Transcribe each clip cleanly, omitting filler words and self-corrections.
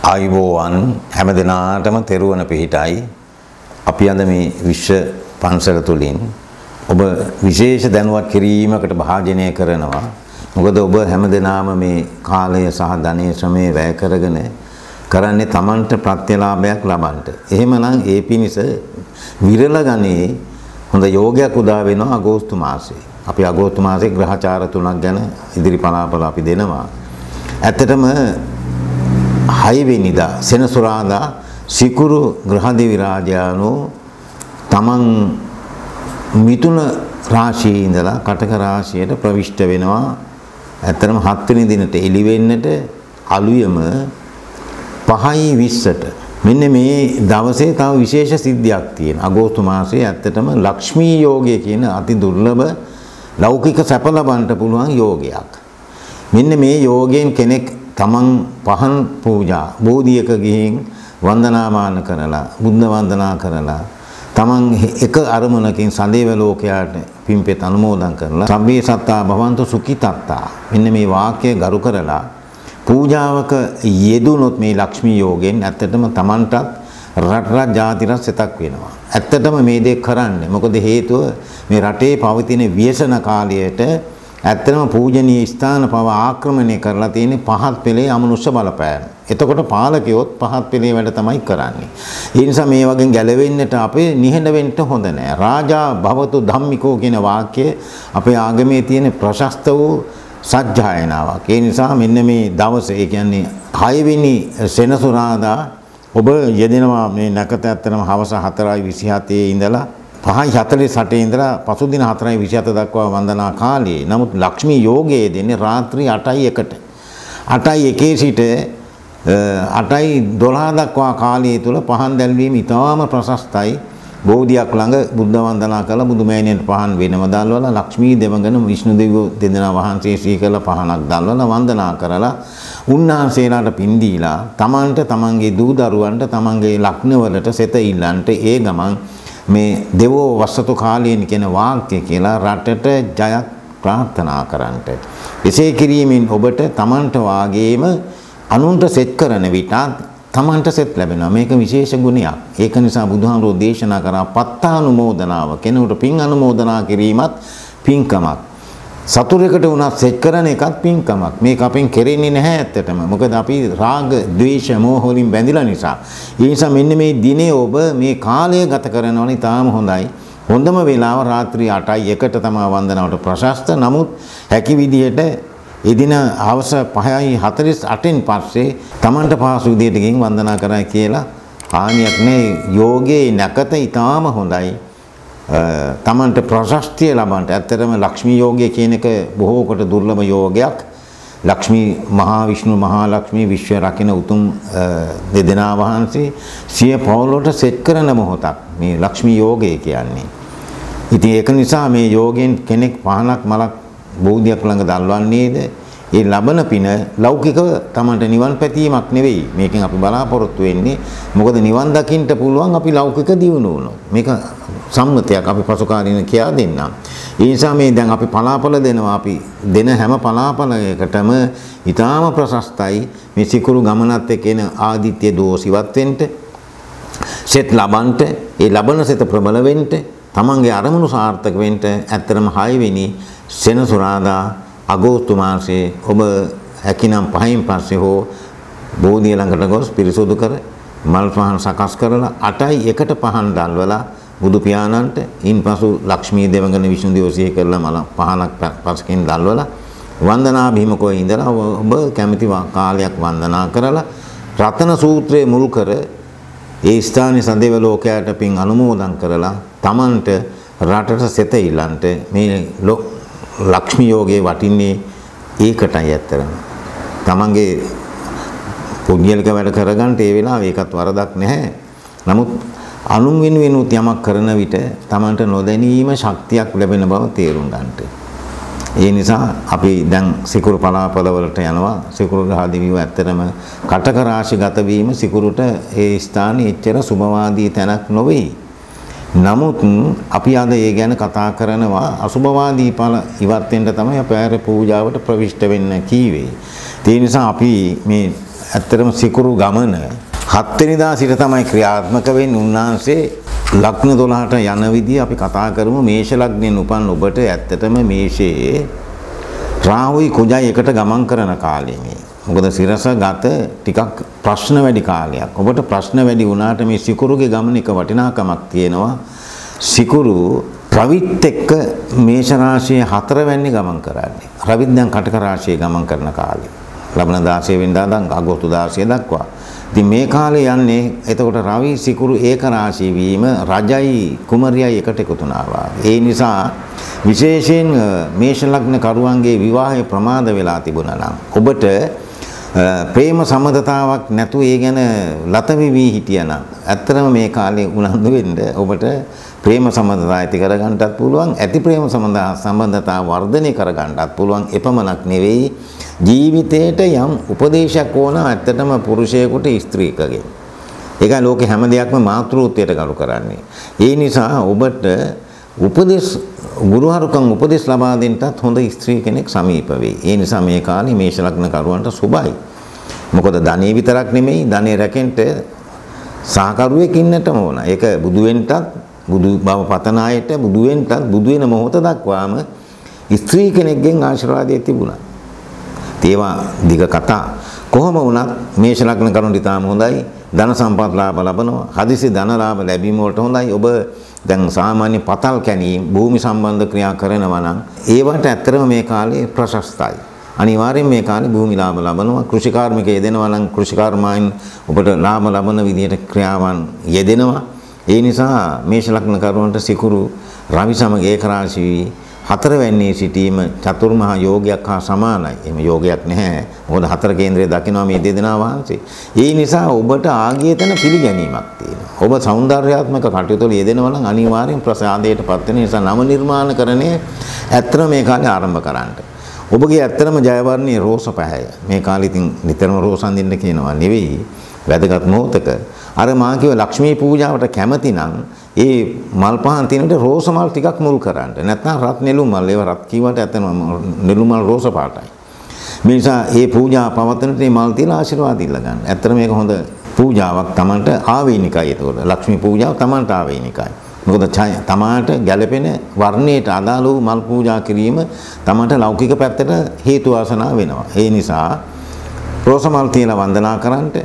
ආයුබෝවන් හැම දිනාටම තෙරුවන පිහිටයි. අපි අද මේ විශ්ව පන්සල තුලින් ඔබ විශේෂ දැනුවත් කිරීමකට භාජනය කරනවා. මොකද ඔබ හැම දිනාම මේ කාලය සහ ධනය ශ්‍රමය වැය කරගෙන කරන්නේ Tamanට ප්‍රත්‍යලාභයක් ලබන්නට. එහෙමනම් ඒ පිණිස විරල ගණේ හොඳ යෝගයක් උදා වෙනවා අගෝස්තු මාසයේ. අපි අගෝස්තු මාසයේ ග්‍රහචාර තුනක් ගැන ඉදිරි පලාපල අපි දෙනවා. ඇත්තටම 6 වෙනිදා සෙනසුරාදා සිකුරු ග්‍රහදේවි රාජයාණෝ තමන් මිථුන රාශියේ ඉඳලා කටක රාශියට ප්‍රවිෂ්ඨ වෙනවා. ඇත්තටම 7 වෙනි දිනට එළි වෙන්නට අලුයම 5:20ට. මෙන්න මේ දවසේ තව විශේෂ සිද්ධියක් තියෙනවා. අගෝස්තු මාසයේ ඇත්තටම ලක්ෂ්මී යෝගය කියන අති දුර්ලභ ලෞකික සැප ලබන්න පුළුවන් යෝගයක්. මෙන්න මේ යෝගයෙන් කෙනෙක් තමන් පහන් පූජා බෝධියක ගිහින් වන්දනාමාන කරලා බුද්ධ වන්දනා කරලා තමන් එක අරමුණකින් සදේව ලෝකයාට පින්පෙත් අනුමෝදන් කරලා සබ්බේ සත්තා භවන්තු සුඛිතත්තා මෙන්න මේ වාක්‍යය ගරු කරලා පූජාවක යෙදුනොත් මේ ලක්ෂ්මී යෝගයෙන් ඇත්තටම තමන්ටත් රට ජාතිරත් සිතක් වෙනවා. ඇත්තටම මේ දේ කරන්නේ මොකද හේතුව මේ රටේ පවතින ව්‍යසන කාලයට ඇත්තටම පූජනීය ස්ථාන පව ආක්‍රමණය කරලා තියෙන පහත් පෙළේ අමනුෂ්‍ය බලපෑම. එතකොට පාලකයොත් පහත් පෙළේ වැඩ තමයි කරන්නේ. ඒ නිසා මේ වගේ ගැලවෙන්නට අපේ නිහඬ වෙන්න හොඳ නෑ. රාජා භවතු ධම්මිකෝ කියන වාක්‍යය අපේ ආගමේ තියෙන ප්‍රශස්ත වූ සජ්ජායනාවක්. ඒ නිසා මෙන්න මේ දවසේ ඒ කියන්නේ 6 වෙනි සෙනසුරාදා ඔබ යෙදෙනවා මේ නැකත ඇත්තටම හවස 4:27 ඉඳලා 5:48 ඉඳලා පසුදින 4:27 දක්වා වන්දනා කාලයේ. නමුත් ලක්ෂ්මී යෝගයේ දෙන්නේ රාත්‍රී 8:01ට. 8:01 සිට 8:12 දක්වා කාලය තුල පහන් දැල්වීම ඉතාම ප්‍රශස්තයි. බෝධියක් ළඟ බුද්ධ වන්දනා කළා බුදුමෑණියන්ට පහන් වෙනම දැල්වලා ලක්ෂ්මී දෙවඟන විෂ්ණු දෙවියෝ දෙදෙනා වහන්සේ සී කළ පහනක් දැල්වලා වන්දනා කරලා උන්වහන්සේලාට පින් දීලා තමන්ට තමන්ගේ දූ දරුවන්ට තමන්ගේ ලග්නවලට සෙත ඉල්ලන්ට ඒ ගමන් මේ දෙවෝ වස්සතු කාලයෙන් කියන වාක්‍ය කියලා රටට ජයක් ප්‍රාර්ථනා කරන්නට. එසේ කිරීමෙන් ඔබට තමන්ට වාගේම අනුන්ට සෙත් කරන විට තමන්ට සෙත් ලැබෙනවා. මේක විශේෂ ගුණයක්. ඒක නිසා බුදුහාමුදුරෝ දේශනා කරා පත්තානුමෝදනාව. කෙනෙකුට පින් අනුමෝදනා කිරීමත් පින්කමක්. සතුරෙකුට උනත් සෙත් කරන එකත් පින්කමක්. මේක අපෙන් කෙරෙන්නේ නැහැ ඇත්තටම. මොකද අපි රාග, ද්වේෂ, මෝහ වලින් බැඳිලා නිසා. ඒ නිසා මෙන්න මේ දිනේ ඔබ මේ කාලය ගත කරනවා නම් තාම හොඳයි. හොඳම වෙලාව රාත්‍රී 8:01ට තමයි වන්දනාවට ප්‍රශස්ත. නමුත් හැකි විදිහට එදින හවස 5:48න් පස්සේ Tamanට පහසු විදිහට ගිහින් වන්දනා කරා කියලා හානියක් නෑ. යෝගයේ නැකත ඊටාම හොඳයි. Tamanට ප්‍රශස්තිය ලබන්නට ඇත්තටම ලක්ෂ්මී යෝගය කියන එක බොහෝ කොට දුර්ලභ යෝගයක්. ලක්ෂ්මී මහා විෂ්ණු මහා ලක්ෂ්මී විශ්ව රකින්න උතුම් දෙදෙනා වහන්සේ සිය පවුලට සෙත් කරන මොහොතක් මේ ලක්ෂ්මී යෝගය කියන්නේ. ඉතින් ඒක නිසා මේ යෝගයෙන් කෙනෙක් පහනක් මලක් බෝධියක් ළඟ දල්වන්නේද ඒ ලබන පින ලෞකිකව Tamanට නිවන් පැතීමක් නෙවෙයි. මේකෙන් අපි බලාපොරොත්තු වෙන්නේ මොකද නිවන් දකින්න පුළුවන් අපි ලෞකික දියුණුව වුණොත්. මේක සම්මතයක් අපි පසුකාලීන කියා දෙන්නම්. ඒ නිසා මේ දැන් අපි පලාපල දෙනවා. අපි දෙන හැම පලාපලයකටම ඊටාම ප්‍රශස්තයි මේ සිකුරු ගමනත් එක්ක එන ආදිත්‍ය දෝෂිවත් වෙන්න සෙත් ලබන්ට ඒ ලබන සෙත ප්‍රබල වෙන්න තමන්ගේ අරමුණු සාර්ථක වෙන්න ඇත්තටම 6 වෙනි සෙනසුරාදා අගෝස්තු මාසයේ ඔබ හැකිනම් 5න් පස්සේ හෝ බෝධිය ළඟට ගොස් පිරිසුදු කර මල් පහන් සකස් කරලා 8:01ට පහන් දැල්වලා බුදු පියාණන්ට ඉන්පසු ලක්ෂ්මී දෙවඟන විෂ්ණු දේවසිය කරලා මල පහනක් පසකින් දැල්වලා වන්දනා බිමකෝ ඉඳලා ඔබ කැමති කාලයක් වන්දනා කරලා රතන සූත්‍රයේ මුල් කර ඒ ස්ථානයේ සදේව ලෝකයට පින් අනුමෝදන් කරලා Tamanට රටට සෙත ඉල්ලන්ට මේ ලක්ෂ්මී යෝගයේ වටින්නේ ඒකටයි ඇත්තරම. Tamanගේ පුණ්‍යලික වැඩ කරගන්න ඒ වෙලාවේ ඒකත් වරදක් නැහැ. නමුත් අනුන් වෙනුවෙනුත් යමක් කරන විට Tamanට නොදැනීම ශක්තියක් ලැබෙන බව තේරුම් ගන්නට. ඒ නිසා අපි දැන් සිකුරු පලාපල වලට යනවා. සිකුරු ගහදිවිව ඇත්තරම කටක රාශිගත වීම සිකුරුට ඒ ස්ථානයේ එච්චර සුභවාදී තැනක් නොවේ. නමුත් අපි අද ඒ ගැන කතා කරනවා අසුභවාදී ඵල ඉවත් වෙන්න තමයි අපි ආර පූජාවට ප්‍රවිෂ්ඨ වෙන්න කීවේ. ඒ නිසා අපි මේ ඇත්තටම සිකුරු ගමන 7 වෙනිදා සිට තමයි ක්‍රියාත්මක වෙන්නේ. උන්වහන්සේ ලග්න 12ට යන විදිය අපි කතා කරමු. මේෂ ලග්නෙන් උපන් ඔබට ඇත්තටම මේෂයේ රාහුයි කුජයි එකට ගමන් කරන කාලය මේ. මොකද සිරස ගත ටිකක් ප්‍රශ්න වැඩි කාලයක්. ඔබට ප්‍රශ්න වැඩි වුණාට මේ සිකුරුගේ ගමන එක වටිනාකමක් තියෙනවා. සිකුරු රවිත් එක්ක මේෂ රාශියේ 4 වෙනි ගමන් කරන්නේ. රවිත් දැන් කටක රාශියේ ගමන් කරන කාලේ. ලබන 16 වෙනිදා දන් අගෝස්තු 16 දක්වා. ඉතින් මේ කාලේ යන්නේ එතකොට රවි සිකුරු ඒක රාශී වීම රජයි කුමරියයි එකට එකතු වුණා. ඒ නිසා විශේෂයෙන් මේෂ ලග්න කරුවන්ගේ විවාහය ප්‍රමාද වෙලා තිබුණා නම් ඔබට ප්‍රේම සම්බන්ධතාවක් නැතු ඒ ගැන ලතවිවි හිටියනම් ඇත්තටම මේ කාලේ උනන්දු වෙන්න ඔබට ප්‍රේම සම්බන්ධතා ඇති කරගන්නටත් පුළුවන්. ඇති ප්‍රේම සම්බන්ධතා වර්ධනය කරගන්නටත් පුළුවන්. එපමණක් නෙවෙයි ජීවිතේට යම් උපදේශයක් ඕන ඇත්තටම පුරුෂයෙකුට ස්ත්‍රීකගේ. ඒකයි ලෝකේ හැම දෙයක්ම මාතෘත්වයට ගරු කරන්නේ. ඒ නිසා ඔබට උපදේශ ගුරුහරුකම් උපදේශ ලබා දෙන්නත් හොඳ ස්ත්‍රී කෙනෙක් සමීප වෙයි. ඒ නිසා මේ කාලේ මේෂ ලග්න කරුවන්ට සුබයි. මොකද ධනෙ විතරක් නෙමෙයි ධනෙ රැකෙන්න සහකරුවෙක් ඉන්නටම ඕන. ඒක බුදු වෙන්නත් බුදු බව පතන අයට බුදු වෙන්නත් බුදු වෙන මොහොත දක්වාම ස්ත්‍රී කෙනෙක්ගෙන් ආශිර්වාදයක් තිබුණා. ඒවා දිග කතා කොහොම වුණත් මේෂ ලග්න කරුවන්ට ඉතාම හොඳයි. ධන සම්පත් ලාභ ලබනවා. හදිසි ධන ලාභ ලැබීම වලට හොඳයි. ඔබ දැන් සාමාන්‍ය පතල් කැණීම් භූමි සම්බන්ධ ක්‍රියා කරනවා නම් ඒවට ඇත්තටම මේ කාලේ ප්‍රශස්තයි. අනිවාර්යෙන් මේ කාලේ භූමි ලාභ ලබනවා. කෘෂිකාර්මික යෙදෙනවා නම් කෘෂිකාර්මයන් ඔබට ලාභ ලබන විදිහට ක්‍රියාවන් යෙදෙනවා. ඒ නිසා මේෂ ලග්න කරුවන්ට සිකුරු රවි සමග ඒක රාශී 4 වෙනි සිටීම චතුර්මහා යෝගයක් හා සමානයි. එහෙම යෝගයක් නැහැ. මොකද 4 කේන්ද්‍රයේ දකිනවා මේ දෙදෙනා වහන්සේ. ඒ නිසා ඔබට ආගියතන පිළිගැනීමක් තියෙනවා. ඔබ සෞන්දර්යාත්මක කටයුතු වල යෙදෙනවා නම් අනිවාර්යෙන් ප්‍රසාදයටපත් වෙන නිසා නව නිර්මාණකරණය ඇත්තම මේ කාලේ ආරම්භ කරන්න. ඔබගේ ඇත්තම ජයවර්ණයේ රෝස පැහැය. මේ කාලේ ඉතින් නිතරම රෝස අඳින්න කියනවා නෙවෙයි. වැදගත් මොහොතක අර මා කිව්ව ලක්ෂ්මී පූජාවට කැමති නම් ඒ මල් පහන් තියෙනට රෝස මල් ටිකක් මුල් කරන්න. නැත්නම් රත් නෙළුම් මල් ඒව රත් කීවට ඇත්තම නෙළුම් මල් රෝස පාටයි. මේ නිසා මේ පූජා පවත්වනට මේ මල් තියලා ආශිර්වාද ඉල්ල ගන්න. ඇත්තට මේක හොඳ පූජාවක් Tamanට ආවේනිකයි. ඒතකොට ලක්ෂ්මී පූජාව Tamanට ආවේනිකයි. මොකද තමාට ගැළපෙන වර්ණයට අදාළ වූ මල් පූජා කිරීම Tamanට ලෞකික පැත්තට හේතු වාසනා වෙනවා. ඒ නිසා රෝස මල් තියලා වන්දනා කරන්නට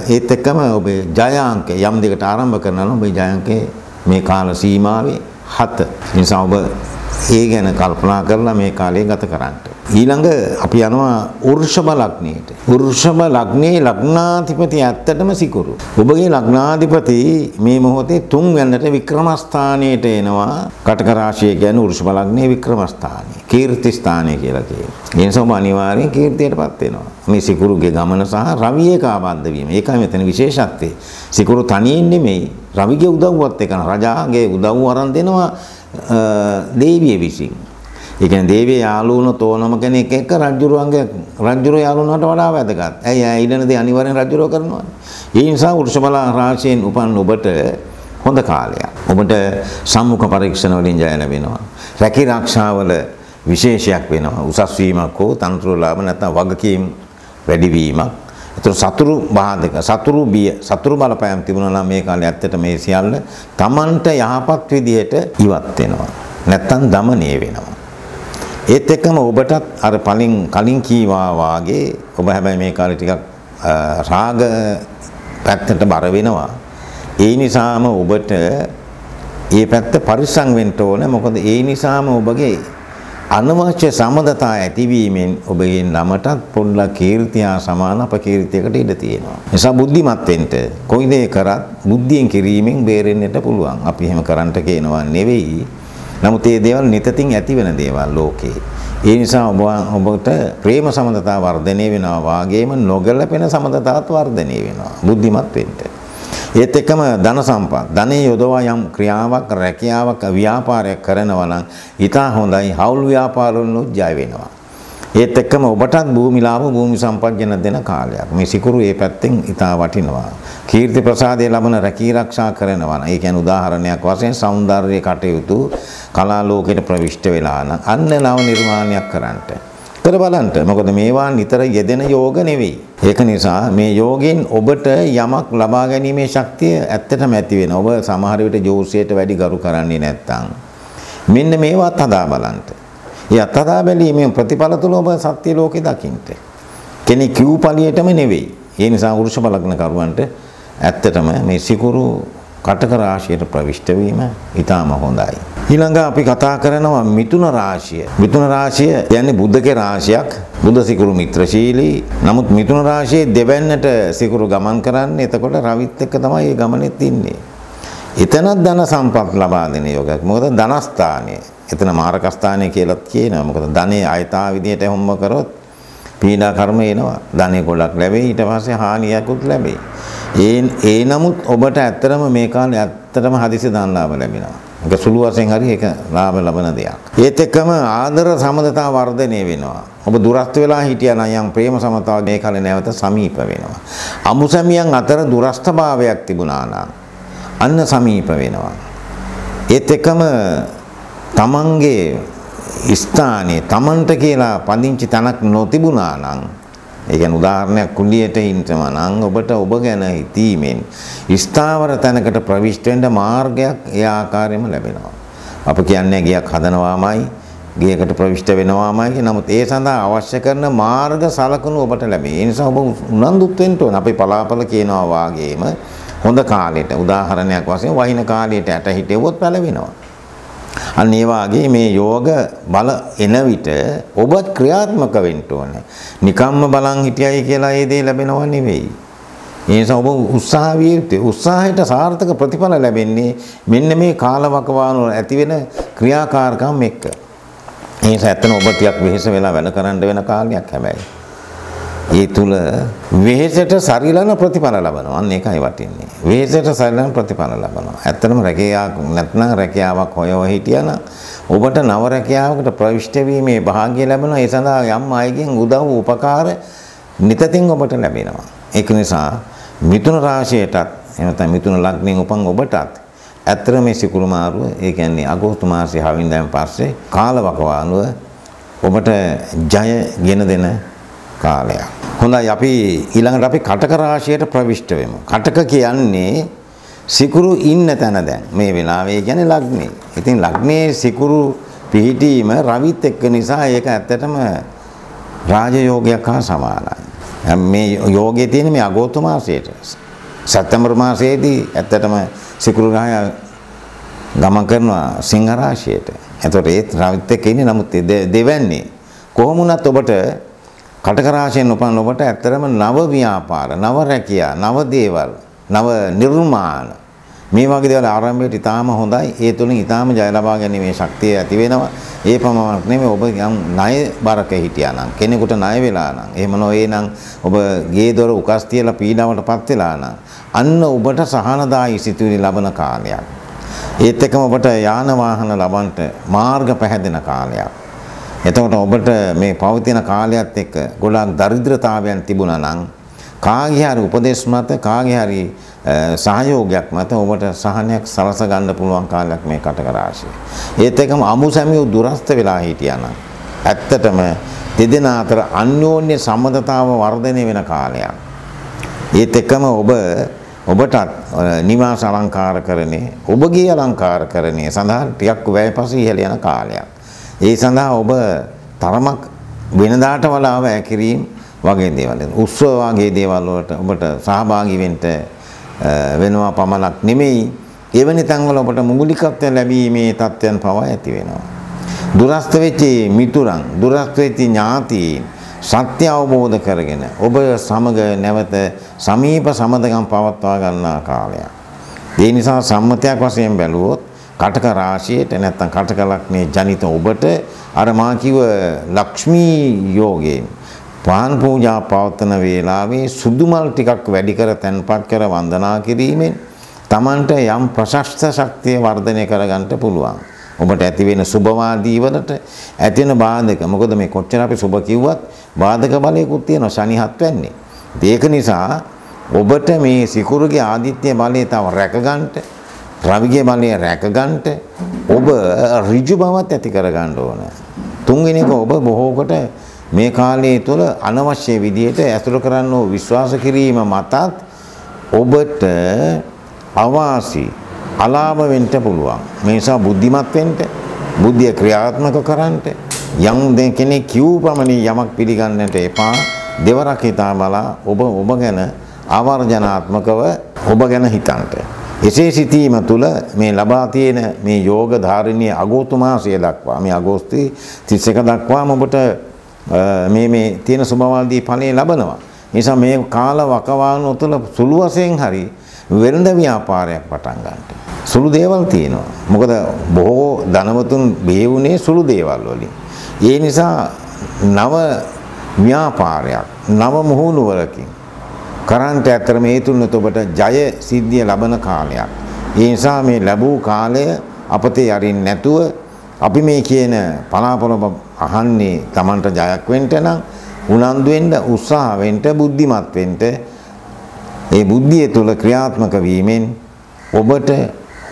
ඒත් එක්කම ඔබේ ජය අංක යම් දෙකට ආරම්භ කරනවා නම් ඔබේ ජය අංකේ මේ කාල සීමාවේ 7. නිසා ඔබ ඒ ගැන කල්පනා කරලා මේ කාලය ගත කරන්න. ඊළඟ අපි යනවා වෘෂභ ලග්නයට. වෘෂභ ලග්නයේ ලග්නාධිපති ඇත්තටම සිකුරු. ඔබගේ ලග්නාධිපති මේ මොහොතේ 3 වෙනිට වික්‍රම ස්ථානයට එනවා. කටක රාශිය කියන්නේ වෘෂභ ලග්නයේ වික්‍රම ස්ථානය. කීර්ති ස්ථානය කියලා කියනවා. ඒ නිසා ඔබ අනිවාර්යෙන් කීර්තියටපත් වෙනවා. මේ සිකුරුගේ ගමන සහ රවියේ කාබද්ධ වීම. ඒකයි මෙතන විශේෂත්වය. සිකුරු තනියෙන් නෙමෙයි රවිගේ උදව්වත් එක්ක රජාගේ උදව්ව අරන් දෙනවා දේවිය විසින්. ඒ කියන්නේ දේවිය යාළුවන තෝනම කෙනෙක් එක්ක රජුරු යාළුවනට වඩා වැදගත්. ඇයි ඊළඟ දේ අනිවාර්යෙන් රජුරෝ කරනවා. ඒ නිසා වෘෂභ රාශියෙන් උපන් ඔබට හොඳ කාලයක්. ඔබට සම්මුඛ පරීක්ෂණ වලින් ජය ලැබෙනවා. රැකී ආරක්ෂාවල විශේෂයක් වෙනවා. උසස් වීමක් හෝ තනතුරු ලාභ නැත්නම් වගකීම් වැඩි වීමක්. ඒතර සතුරු බාධක සතුරු බිය සතුරු බලපෑම් තිබුණා නම් මේ කාලේ ඇත්තට මේ සියල්ල Tamanට යහපත් විදිහට ඉවත් වෙනවා. නැත්තම් দমনය වෙනවා. ඒත් එක්කම ඔබටත් අර කලින් කීවා වාගේ ඔබ හැබැයි මේ කාලේ ටිකක් රාග පැත්තට බර වෙනවා. ඒ නිසාම ඔබට මේ පැත්ත පරිස්සම් වෙන්න ඕනේ. මොකද ඒ නිසාම ඔබගේ අනවශ්‍ය සම්බන්ධතා ඇතිවීමෙන් ඔබගේ නමටත් පොඩ්ඩක් කීර්තිය සමාන අපකීර්තියකට ඉඩ තියෙනවා. නිසා බුද්ධිමත් වෙන්න කොයි දේ කරත් බුද්ධියෙන් කිරීමෙන් බේරෙන්නට පුළුවන්. අපි එහෙම කරන්නට කියනවා නෙවෙයි. නමුත් මේ දේවල් නිතින් ඇති වෙන දේවල් ලෝකේ. ඒ නිසා ඔබට ප්‍රේම සම්බන්ධතා වර්ධනය වෙනවා වාගේම නොගැලපෙන සම්බන්ධතාවත් වර්ධනය වෙනවා. බුද්ධිමත් වෙන්න. ඒත් එක්කම ධන සම්පත් ධනෙ යොදවා යම් ක්‍රියාවක් රැකියාවක් ව්‍යාපාරයක් කරනවා නම් ඊටා හොඳයි. හවුල් ව්‍යාපාරවල ජය වෙනවා. ඒත් එක්කම ඔබටත් භූමි ලාභ භූමි සම්පත් ගැන දෙන කාලයක්. මේ සිකුරු මේ පැත්තෙන් ඊටා වටිනවා. කීර්ති ප්‍රසාදයේ ලබන රැකී ආරක්ෂා කරනවා නම් ඒ කියන්නේ උදාහරණයක් වශයෙන් సౌందර්ය කටයුතු කලා ලෝකයට ප්‍රවිෂ්ඨ වෙලා නම් අන්න නව නිර්මාණයක් කරන්නට කර බලන්න. මොකද මේවා නිතර යෙදෙන යෝග නෙවෙයි. ඒක නිසා මේ යෝගෙන් ඔබට යමක් ලබා ගැනීමේ ශක්තිය ඇත්තටම ඇති වෙනවා. ඔබ සමහර විට ජෝතිෂයට වැඩි ගරු කරන්නේ නැත්නම් මෙන්න මේවත් හදා බලන්න. ඒ අත්හදා බැලීමේ ප්‍රතිඵල තුල ඔබ සත්‍ය ලෝකේ දකින්න. කෙනෙක් කිව් පළියටම නෙවෙයි. ඒ නිසා වෘෂභ ලග්න කරුවන්ට ඇත්තටම මේ සිකුරු කටක රාශියට ප්‍රවිෂ්ඨ වීම ඊටම හොඳයි. ඊළඟ අපි කතා කරනවා මිථුන රාශිය. මිථුන රාශිය කියන්නේ බුද්ධගේ රාශියක්. බුද්ධ සිකුරු මිත්‍රශීලී. නමුත් මිථුන රාශියේ දෙවැන්නට සිකුරු ගමන් කරන්නේ. එතකොට රවිත් එක්ක තමයි මේ ගමනේත් ඉන්නේ. එතනත් ධන සම්පත් ලබා දෙන යෝගයක්. මොකද ධනස්ථානය. එතන මාරක ස්ථානය කියලාත් කියනවා. මොකද ධනෙ ආයතා විදියට හොම්ම කරොත් පීඩා කර්ම එනවා. ධනෙ ගොඩක් ලැබෙයි. ඊට පස්සේ හානියකුත් ලැබෙයි. ඒ නමුත් ඔබට ඇත්තටම මේ කාලේ ඇත්තටම හදිසි දාන ලාභ ලැබෙනවා. ඒක සුළු වශයෙන් හරි ඒක ලාභ ලබන දෙයක්. ඒත් එක්කම ආදර සමදතා වර්ධනය වෙනවා. ඔබ දුරස්ත වෙලා හිටියා නම් යම් ප්‍රේම සමතාව මේ කාලේ නැවත සමීප වෙනවා. අමුසැමියන් අතර දුරස්තභාවයක් තිබුණා නම් අන්න සමීප වෙනවා. ඒත් එක්කම තමන්ගේ ස්ථානයේ තමන්ට කියලා පදිංචි තනක් නොතිබුණා නම් ඒ කියන්නේ උදාහරණයක් කුලියට ඉන්නම නම් ඔබට ඔබ ගැන හිතීමෙන් ස්ථාවර තැනකට ප්‍රවිෂ්ඨ වෙන්න මාර්ගයක් ඒ ආකාරයෙන්ම ලැබෙනවා. අප කියන්නේ ගියක් හදනවාමයි, ගියකට ප්‍රවිෂ්ඨ වෙනවාමයි. නමුත් ඒ සඳහා අවශ්‍ය කරන මාර්ග සලකුණු ඔබට ලැබේ. ඒ නිසා ඔබ උනන්දුත් වෙන්න ඕන. අපි පලාපල කියනවා වාගේම හොඳ කාලයට උදාහරණයක් වශයෙන් වහින කාලයට ඇට හිටෙවොත් පැලවෙනවා. අන්න ඒ වාගේ මේ යෝග බල එන විට ඔබත් ක්‍රියාත්මක වෙන්න ඕනේ. නිකම්ම බලන් හිටියයි කියලා ඒ දේ ලැබෙනව නෙවෙයි. ඒ නිසා ඔබ උත්සාහ විය යුතුයි. උත්සාහයට සාර්ථක ප්‍රතිඵල ලැබෙන්නේ මෙන්න මේ කාලවකවානුව ඇති වෙන ක්‍රියාකාරකම් එක්ක. ඒ නිසා ඇත්තන ඔබ ටිකක් වෙහෙස වෙලා වැඩ කරන්න වෙන කාලයක් හැබැයි. ඒ තුල වෙහෙසට සරිලන ප්‍රතිඵල ලබනවා. අන්න ඒකයි වටින්නේ. වෙහෙසට සරිලන ප්‍රතිඵල ලබනවා. ඇත්තටම රැකියාවක් නැත්නම් රැකියාවක් හොයව හිටියනම් ඔබට නව රැකියාවකට ප්‍රවිෂ්ඨ වීමේ භාග්‍ය ලැබෙනවා. ඒ සඳහා යම් අයගෙන් උදව් උපකාර නිතින් ඔබට ලැබෙනවා. ඒක නිසා මිථුන රාශියටත් එනතන මිථුන ලග්නෙන් උපන් ඔබටත් ඇත්තට මේ සිකුරු මාරුව ඒ කියන්නේ අගෝස්තු මාසයේ හවින්දෙන් පස්සේ කාලවකවානුව ඔබට ජය ගෙන දෙන කාලයක්. හොඳයි අපි ඊළඟට අපි කටක රාශියට ප්‍රවිෂ්ඨ වෙමු. කටක කියන්නේ සිකුරු ඉන්න තැන දැන් මේ වෙලාවේ කියන්නේ ලග්නේ. ඉතින් ලග්නේ සිකුරු පිහිටීම රවිත් එක්ක නිසා ඒක ඇත්තටම රාජයෝගයක් හා සමානයි. මේ යෝගයේ තියෙන මේ අගෝස්තු මාසයේට සැප්තැම්බර් මාසයේදී ඇත්තටම සිකුරු ග්‍රහය ගමන් කරනවා සිංහ රාශියට. එතකොට ඒ රවිත් එක්ක ඉන්නේ නමුත් දෙවන්නේ කොහොම වුණත් ඔබට කටක රාශියෙන් උපන් ඔබට ඇත්තටම නව ව්‍යාපාර, නව රැකියා, නව දේවල්, නව නිර්මාණ මේ වගේ දේවල් ආරම්භයට ඉතාම හොඳයි. ඒ තුලින් ඉතාම ජය ලබා ගැනීමේ ශක්තිය ඇති වෙනවා. ඒ පමණක් නෙමෙයි ඔබ යම් ණය බරක හිටියා නම් කෙනෙකුට ණය වෙලා නම් එහෙම නොවේ නම් ඔබ ගේ දොර උකස් තියලා පීඩාවටපත් වෙලා නම් අන්න ඔබට සහනදායි සිතුවිලි ලබන කාලයක්. ඒත් එක්කම ඔබට යාන වාහන ලබන්නට මාර්ග පැහැදෙන කාලයක්. එතකොට ඔබට මේ පවතින කාලයත් එක්ක ගොඩාක් දරිද්‍රතාවයන් තිබුණා නම් කාගේ හරි උපදේශ මත කාගේ හරි සහයෝගයක් මත ඔබට සහනයක් සලස ගන්න පුළුවන් කාලයක් මේ කටක රාශිය. ඒත් එක්කම අමුසැමියෝ දුරස්ත වෙලා හිටියා නම් ඇත්තටම දෙදෙනා අතර අන්‍යෝන්‍ය සම්බන්ධතාව වර්ධනය වෙන කාලයක්. ඒත් එක්කම ඔබට නිවාස අලංකාර කරන්නේ ඔබගේ අලංකාර කරන්නේ සඳහා ටිකක් වැයපස ඉහළ යන කාලයක්. ඒ සඳහා ඔබ තරමක් වෙනදාට වඩා වැය කිරීම වගේ දේවල් උත්සව වගේ දේවල් වලට ඔබට සහභාගී වෙන්න වෙනවා පමණක් නෙමෙයි එවැනි තැන්වල ඔබට මූලිකත්වය ලැබීමේ තත්ත්වයන් පවා ඇති වෙනවා. දුරස්ත වෙච්ච මිතුරන් දුරස්ත වෙච්ච ඥාතීන් සත්‍ය අවබෝධ කරගෙන ඔබ සමග නැවත සමීප සමදගම් පවත්වා ගන්නා කාලයක්. ඒ නිසා සම්මතයක් වශයෙන් බැලුවොත් කටක රාශියට නැත්නම් කටක ලග්නේ ජනිත ඔබට අර මා කිව්ව ලක්ෂ්මී යෝගයෙන් පාන් පූජා පවත්වන වේලාවේ සුදු මල් ටිකක් වැඩි කර තැන්පත් කර වන්දනා කිරීමෙන් Tamanට යම් ප්‍රශස්ත ශක්තිය වර්ධනය කරගන්න පුළුවන්. ඔබට ඇති වෙන සුභවාදී වලට ඇති වෙන බාධක මොකද මේ කොච්චර අපි සුභ කිව්වත් බාධක බලයකුත් තියෙනවා ශනිහත් වෙන්නේ. ඒක නිසා ඔබට මේ සිකුරුගේ ආදිත්‍ය බලය තව රැකගන්න රවිගේ බලය රැකගන්න ඔබ ඍජු බවත් ඇති කරගන්න ඕන. තුන්වෙනි එක ඔබ බොහෝ කොට මේ කාලය තුළ අනවශ්‍ය විදියට ඇසුරු කරන්න විශ්වාස කිරීම මතත් ඔබට අවාසි අලාභ වෙන්න පුළුවන්. මේ නිසා බුද්ධිමත් වෙන්න, බුද්ධිය ක්‍රියාත්මක කරන්න, යම් කෙනෙක් කිව් පමණින් යමක් පිළිගන්නට එපා. දෙවරක් හිතා බලා ඔබ ගැන ආවර්ජනාත්මකව ඔබ ගැන හිතන්න. එසේ සිටීම තුළ මේ ලබා තියෙන මේ යෝග ධාරිණී අගෝස්තු මාසය දක්වා, මේ අගෝස්තු 31 දක්වාම ඔබට මේ තියෙන සුභවාදී ඵලය ලබනවා. නිසා මේ කාල වකවානුව තුළ සුළු වශයෙන් හරි වෙළඳ ව්‍යාපාරයක් පටන් ගන්නට. සුළු දේවල් තියෙනවා. මොකද බොහෝ ධනවතුන් බේවුනේ සුළු දේවල් වලින්. ඒ නිසා නව ව්‍යාපාරයක්, නව මුහුණුවරකින් කරන්ට ඇතර මේ තුනත් ඔබට ජය සිද්ධිය ලබන කාලයක්. ඒ නිසා මේ ලැබූ කාලය අපතේ යරින් නැතුව අපි මේ කියන පලාපොළ අහන්නේ Tamanට ජයක් වෙන්න නම් උනන්දු වෙන්න, උත්සාහ වෙන්න, බුද්ධිමත් වෙන්න. ඒ බුද්ධිය තුළ ක්‍රියාත්මක වීමෙන් ඔබට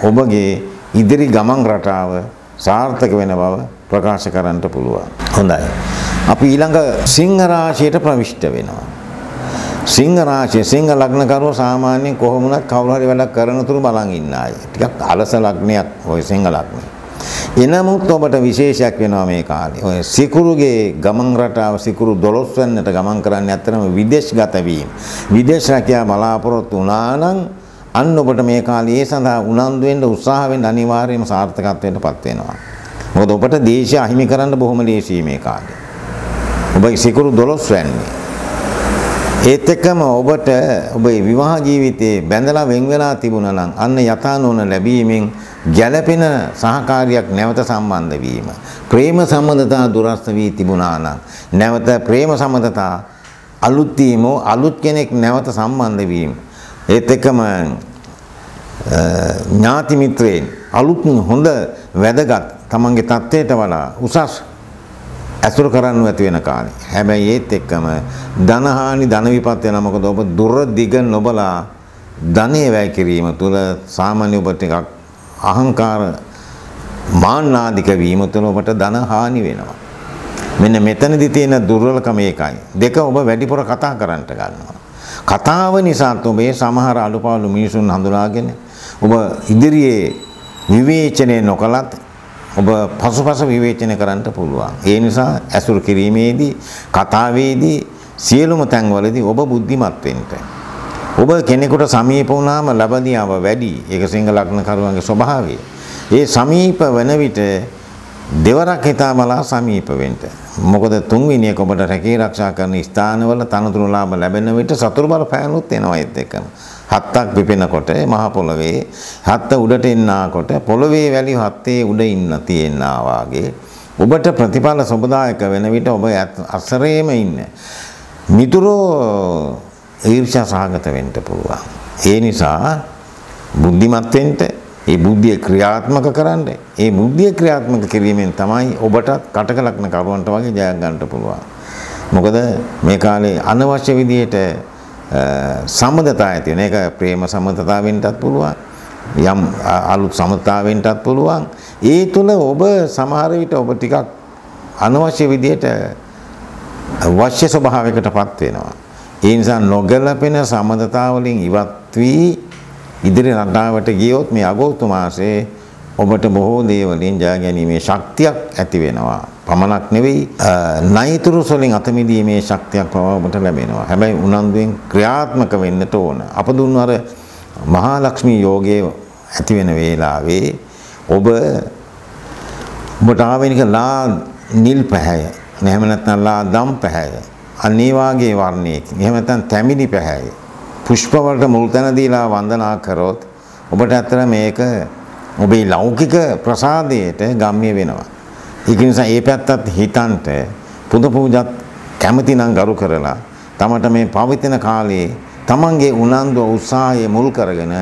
ඔබගේ ඉදිරි ගමන් රටාව සාර්ථක වෙන බව ප්‍රකාශ කරන්න පුළුවන්. හොඳයි. අපි ඊළඟ සිංහ රාශියට ප්‍රවිෂ්ඨ වෙනවා. සිංහ රාශිය, සිංහ ලග්නකරුවෝ සාමාන්‍යයෙන් කොහොමුණත් කවුරු හරි වැඩක් කරන තුරු බලන් ඉන්න අය. ටිකක් අලස ලග්නයක් ওই සිංහ ලග්නය. එනමුත් ඔබට විශේෂයක් වෙනවා මේ කාලේ. ඔය සිකුරුගේ ගමන් රටාව සිකුරු 12 වෙනිට ගමන් කරන්නේ අතරම විදේශගත වීම. විදේශ රැකියාව බලාපොරොත්තු වුණා නම් අන්න ඔබට මේ කාලේ ඒ සඳහා උනන්දු වෙන්න, උත්සාහ වෙන්න අනිවාර්යයෙන්ම සාර්ථකත්වයටපත් වෙනවා. මොකද ඔබට දේශය අහිමි කරන්න බොහොම ලේසියි මේ කාලේ. ඔබයි සිකුරු 12 වෙන්නේ. ඒත් එක්කම ඔබට ඔබේ විවාහ ජීවිතේ බැඳලා වෙන් වෙලා තිබුණා නම් අන්න යථානෝන ලැබීමෙන් ගැළපෙන සහකාරියක් නැවත සම්බන්ධ වීම. ප්‍රේම සම්බන්ධතා දුරස්ත වී තිබුණා නම් නැවත ප්‍රේම සම්බන්ධතා අලුත් වීම, අලුත් කෙනෙක් නැවත සම්බන්ධ වීම. ඒත් එක්කම ඥාති මිත්‍රයන් අලුත් හොඳ වැදගත් තමන්ගේ තත්ත්වයට වඩා උසස් ඇසුරු කරන්නු ඇති වෙන කාලේ. හැබැයි ඒත් එක්කම ධනහානි ධන විපත් වෙනවා. මොකද ඔබ දුර දිග නොබලා ධනෙ වැය කිරීම තුළ සාමාන්‍ය ඔබ ටිකක් අහංකාර මාන්නාධික වීම තුළ ඔබට ධන හානි වෙනවා. මෙන්න මෙතනදී තියෙන දුර්වලකම ඒකයි. දෙක, ඔබ වැඩිපුර කතා කරන්නට ගන්නවා. කතාව නිසා ඔබේ සමහර අඩුපාඩු මිනිසුන් හඳුනාගෙන ඔබ ඉදිරියේ විවේචනය නොකලත් ඔබ පසුපස විවේචනය කරන්න පුළුවන්. ඒ නිසා ඇසුරු කිරීමේදී, කතාවේදී, සියලුම තැන්වලදී ඔබ බුද්ධිමත් වෙන්න. ඔබ කෙනෙකුට සමීප වුණාම ලබදියාව වැඩි. ඒක සිංහ ලග්න කරුවන්ගේ ස්වභාවය. ඒ සමීප වෙන විට දෙවරක් හිතා බලා සමීප වෙන්න. මොකද තුන්වෙනි එක ඔබට රැකී ආරක්ෂා කරන ස්ථානවල තනතුරු ලාභ ලැබෙන විට සතුරු බල පෑනුත් එනවා ඒත් එක්කම. හත්තක් පිපෙනකොට මහ පොළවේ හත්ත උඩට එන්නකොට පොළවේ වැලි හත්තේ උඩ ඉන්න තියෙනවා වාගේ ඔබට ප්‍රතිඵල සුබදායක වෙන විට ඔබ අසරේම ඉන්න. මිතුරෝ ඊර්ෂ්‍යා සහගත වෙන්න පුළුවන්. ඒ නිසා බුද්ධිමත් වෙන්න, ඒ බුද්ධිය ක්‍රියාත්මක කරන්න. ඒ බුද්ධිය ක්‍රියාත්මක කිරීමෙන් තමයි ඔබට කටක ලග්න කරුවන්ට වගේ ජයක් ගන්න පුළුවන්. මොකද මේ කාලේ අනවශ්‍ය විදියට සම්බන්ධතා ඇති වෙන. ඒක ප්‍රේම සම්බන්ධතාවෙන්ටත් පුළුවන්. යම් අලුත් සම්බන්ධතාවෙන්ටත් පුළුවන්. ඒ තුල ඔබ සමහර විට ඔබ ටිකක් අනවශ්‍ය විදියට වශ්‍ය ස්වභාවයකටපත් වෙනවා. ඒ නිසා නොගැලපෙන සම්බන්ධතා වලින් ඉවත් වී ඉදිරි රටාවට ගියොත් මේ අගෝස්තු මාසයේ ඔබට බොහෝ දේවලින් ජය ගැනීමේ ශක්තියක් ඇති වෙනවා. පමණක් නෙවෙයි නයිතුරු වලින් අත මිදීමේ ශක්තියක් පවා ඔබට ලැබෙනවා. හැබැයි උනන්දුවෙන් ක්‍රියාත්මක වෙන්නට ඕන. අප දුන්නු අර මහා ලක්ෂ්මී යෝගයේ ඇති වෙන වේලාවේ ඔබට ආවෙනික ලා නිල් පැහැය, එහෙම නැත්නම් ලා දම් පැහැය, අනේ වාගේ වර්ණයකින්, එහෙම නැත්නම් තැමිලි පැහැය පුෂ්ප වලට මුල් තැන දීලා වන්දනා කරොත් ඔබට ඇත්තට මේක ඔබේ ලෞකික ප්‍රසාදයට ගම්ම්‍ය වෙනවා. ඒක නිසා මේ පැත්තත් හිතන්ට පුද පූජාත් කැමති නම් ගරු කරලා තමට මේ පවිත්‍රන කාලේ තමන්ගේ උනන්දුව උත්සාහය මුල් කරගෙන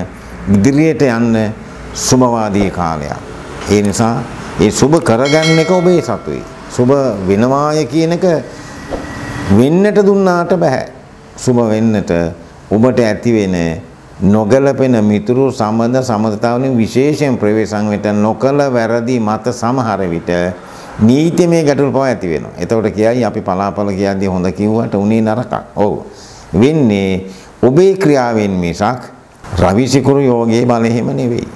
ඉදිරියට යන්න සුබවාදී කාලයක්. ඒ නිසා ඒ සුබ කරගන්න එක ඔබේ සතුයි. සුබ වෙනවාය කියන එක වෙන්නට දුන්නාට බෑ. සුබ වෙන්නට ඔබට ඇති වෙන නොගැලපෙන මිතුරු සම්බන්ධ සමතතාවලින් විශේෂයෙන් ප්‍රවේශම් වෙත නොකල වැරදි මත සමහර විට නීතිමය ගැටලු පවා ඇති වෙනවා. එතකොට කියයි අපි පලාපල කියද්දී හොඳ කිව්වට උනේ නරකක්. ඔව්. වෙන්නේ ඔබේ ක්‍රියාවෙන් මිසක් රවි සිකුරු යෝගයේ බලය එහෙම නෙවෙයි.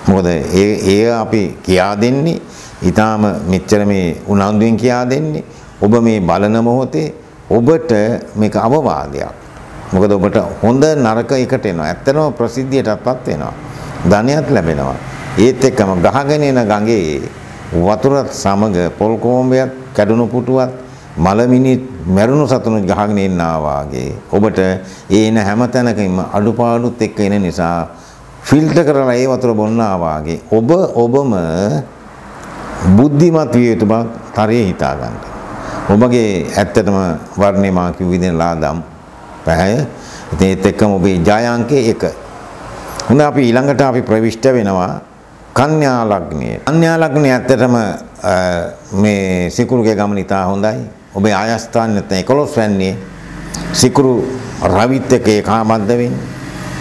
මොකද ඒ අපි කියා දෙන්නේ ඊටාම මෙච්චර මේ උනන්දුවෙන් කියා දෙන්නේ ඔබ මේ බලන මොහොතේ ඔබට මේක අවවාදයක්. මොකද ඔබට හොඳ නරක එකට එනවා. ඇත්තටම ප්‍රසිද්ධියටපත් වෙනවා. ධනයත් ලැබෙනවා. ඒත් එක්කම ගහගෙන එන ගඟේ වතුරත් සමග පොල් කොම්බයක් කැඩුණු පුටුවක් මලමිනි මැරුණු සතුණු ගහගෙන ඉන්නා වාගේ ඔබට ඒන හැම තැනකින්ම අඩුපාඩුත් එක්ක එන නිසා ෆිල්ටර් කරලා ඒ වතුර බොන්නා වාගේ ඔබම බුද්ධිමත් විය යුතු බව තරයේ හිතා ගන්න. ඔබගේ ඇත්තටම වර්ණේ මා කිව් විදිහට ලාදම් පැහැය. ඉතින් ඒත් එක්කම ඔබේ ජය අංකය 1. හොඳ අපි ඊළඟට අපි ප්‍රවිෂ්ඨ වෙනවා කන්‍යා ලග්නය. කන්‍යා ලග්නය ඇත්තටම මේ සිකුරුගේ ගමන ඉතා හොඳයි. ඔබේ ආයස්ථාන නැත්නම් 11 වැන්නේ සිකුරු රවිත් එක්ක ඒකාබද්ධ වෙන්නේ.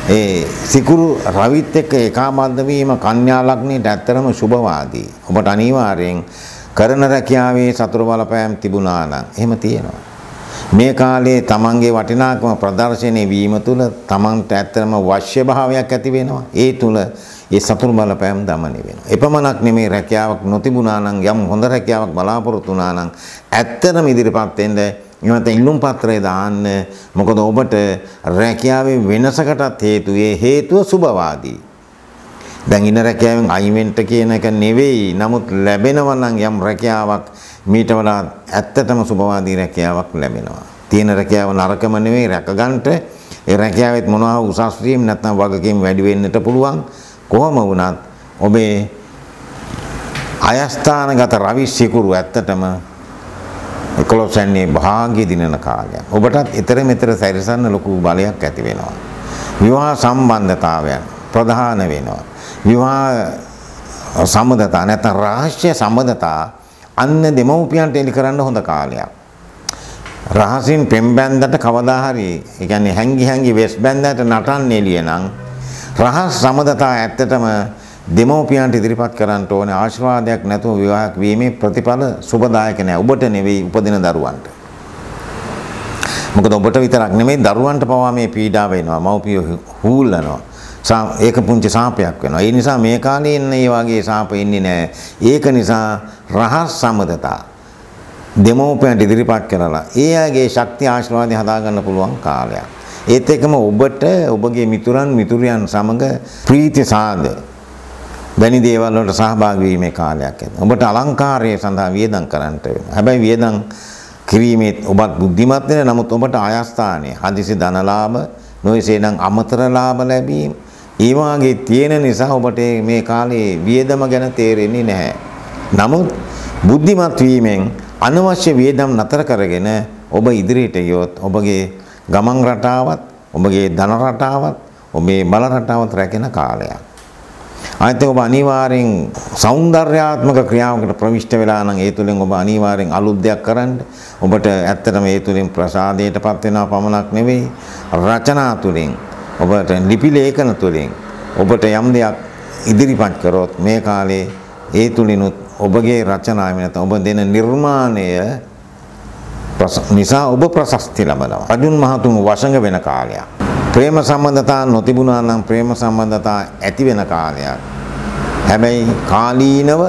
ඒ සිකුරු රවිත් එක්ක ඒකාබද්ධ වීම කන්‍යා ලග්නයට ඇත්තටම සුබවාදී. ඔබට අනිවාර්යෙන් කරන රැකියාවේ සතුරු බලපෑම් තිබුණා නම් එහෙම තියෙනවා. මේ කාලේ තමන්ගේ වටිනාකම ප්‍රදර්ශනය වීම තුළ තමන්ට ඇත්තටම වශ්‍ය භාවයක් ඇති වෙනවා. ඒ තුළ ඒ සතුරු බලපෑම් දමනය වෙනවා. එපමණක් නෙමේ රැකියාවක් නොතිබුණා නම් යම් හොඳ රැකියාවක් බලාපොරොත්තු වුණා නම් ඇත්තටම ඉදිරිපත් වෙන්න ඊමත් ඉල්ලුම් පත්‍රය දාන්න. මොකද ඔබට රැකියාවේ වෙනසකටත් හේතුව සුබවාදී. දැන් ඉන්න රැකියාවෙන් අයින් වෙන්න කියන එක නෙවෙයි. නමුත් ලැබෙනවා නම් යම් රැකියාවක් මීට වඩා ඇත්තටම සුබවාදී රැකියාවක් ලැබෙනවා. තියෙන රැකියාව නරකම නෙවෙයි රැක ගන්නට. ඒ රැකියාවෙත් මොනවා උසස් වීම නැත්නම් වගකීම් වැඩි වෙන්නට පුළුවන්. කොහොම වුණත් ඔබේ අයස්ථානගත රවි සිකුරු ඇත්තටම 11 වෙනි භාග්‍ය දිනන කාලයක්. ඔබටත් ඊතර මෙතර සැරිසන්න ලොකු බලයක් ඇති වෙනවා. විවාහ සම්බන්ධතාවයන් ප්‍රධාන වෙනවා. විවාහ සම්බන්ධතා නැත්නම් රහස්‍ය සම්බන්ධතා අන්න දෙමව්පියන්ට එලි කරන්න හොඳ කාලයක්. රහසින් පෙම්බැන්දට කවදා හරි ඒ කියන්නේ හැංගි වෙස් බැන්දට නටන්න එළිය නම් රහස් සම්බන්ධතා ඇත්තටම දෙමව්පියන්ට ඉදිරිපත් කරන්න ඕනේ. ආශිර්වාදයක් නැතුව විවාහයක් වීමේ ප්‍රතිඵල සුබදායක නැහැ. ඔබට නෙවෙයි උපදින දරුවන්ට. මොකද ඔබට විතරක් නෙමෙයි දරුවන්ට පවා මේ පීඩාව වෙනවා. මව්පියෝ හූල්ලනවා. ඒක පුංචි සාපයක් වෙනවා. ඒ නිසා මේ කාලේ ඉන්න මේ වගේ සාප ඉන්නේ නැහැ. ඒක නිසා රහස් සම්බන්ධතා දෙමව්පියන්ට ඉදිරිපත් කරලා ඒ අයගේ ශක්තිය ආශිර්වාදය හදා ගන්න පුළුවන් කාලයක්. ඒත් එක්කම ඔබට ඔබගේ මිතුරන් සමග ප්‍රීති සාද වැනි දේවල් වලට සහභාගී වීමේ කාලයක් ඇත. ඔබට අලංකාරය සඳහා වියදම් කරන්න වෙනවා. හැබැයි වියදම් කිරීමේ ඔබත් බුද්ධිමත් වෙන නමුත් ඔබට ආයස්ථානයේ හදිසි ධනලාභ නොයසේනම් අමතර ලාභ ලැබීම ඒ වාගේ තියෙන නිසා ඔබට මේ කාලේ වියදම ගැන තේරෙන්නේ නැහැ. නමුත් බුද්ධිමත් වීමෙන් අනවශ්‍ය වියදම් නතර කරගෙන ඔබ ඉදිරියට ගියොත් ඔබගේ ගමන් රටාවත් ඔබගේ ධන රටාවත් ඔබේ බල රටාවත් රැකෙන කාලයක්. අනිත් ඔබ අනිවාර්යෙන් సౌందర్యාත්මක ක්‍රියාවකට ප්‍රවිෂ්ඨ වෙලා නම් ඒ තුලින් ඔබ අනිවාර්යෙන් අලුත් දෙයක් කරන්න. ඔබට ඇත්තටම ඒ තුලින් ප්‍රසාදයටපත් වෙනවා පමණක් නෙවෙයි රචනා තුලින් ඔබට ලිපි ලේඛන තුලින් ඔබට යම් දෙයක් ඉදිරිපත් කරොත් මේ කාලේ ඒ තුලිනුත් ඔබගේ රචනාවෙන් නැත්නම් ඔබ දෙන නිර්මාණය නිසා ඔබ ප්‍රශස්ති ලබනවා. අජුන් මහතුන් වසඟ වෙන කාලයක්. ප්‍රේම සම්බන්ධතා නොතිබුණා නම් ප්‍රේම සම්බන්ධතා ඇති වෙන කාලයක්. හැබැයි කාලීනව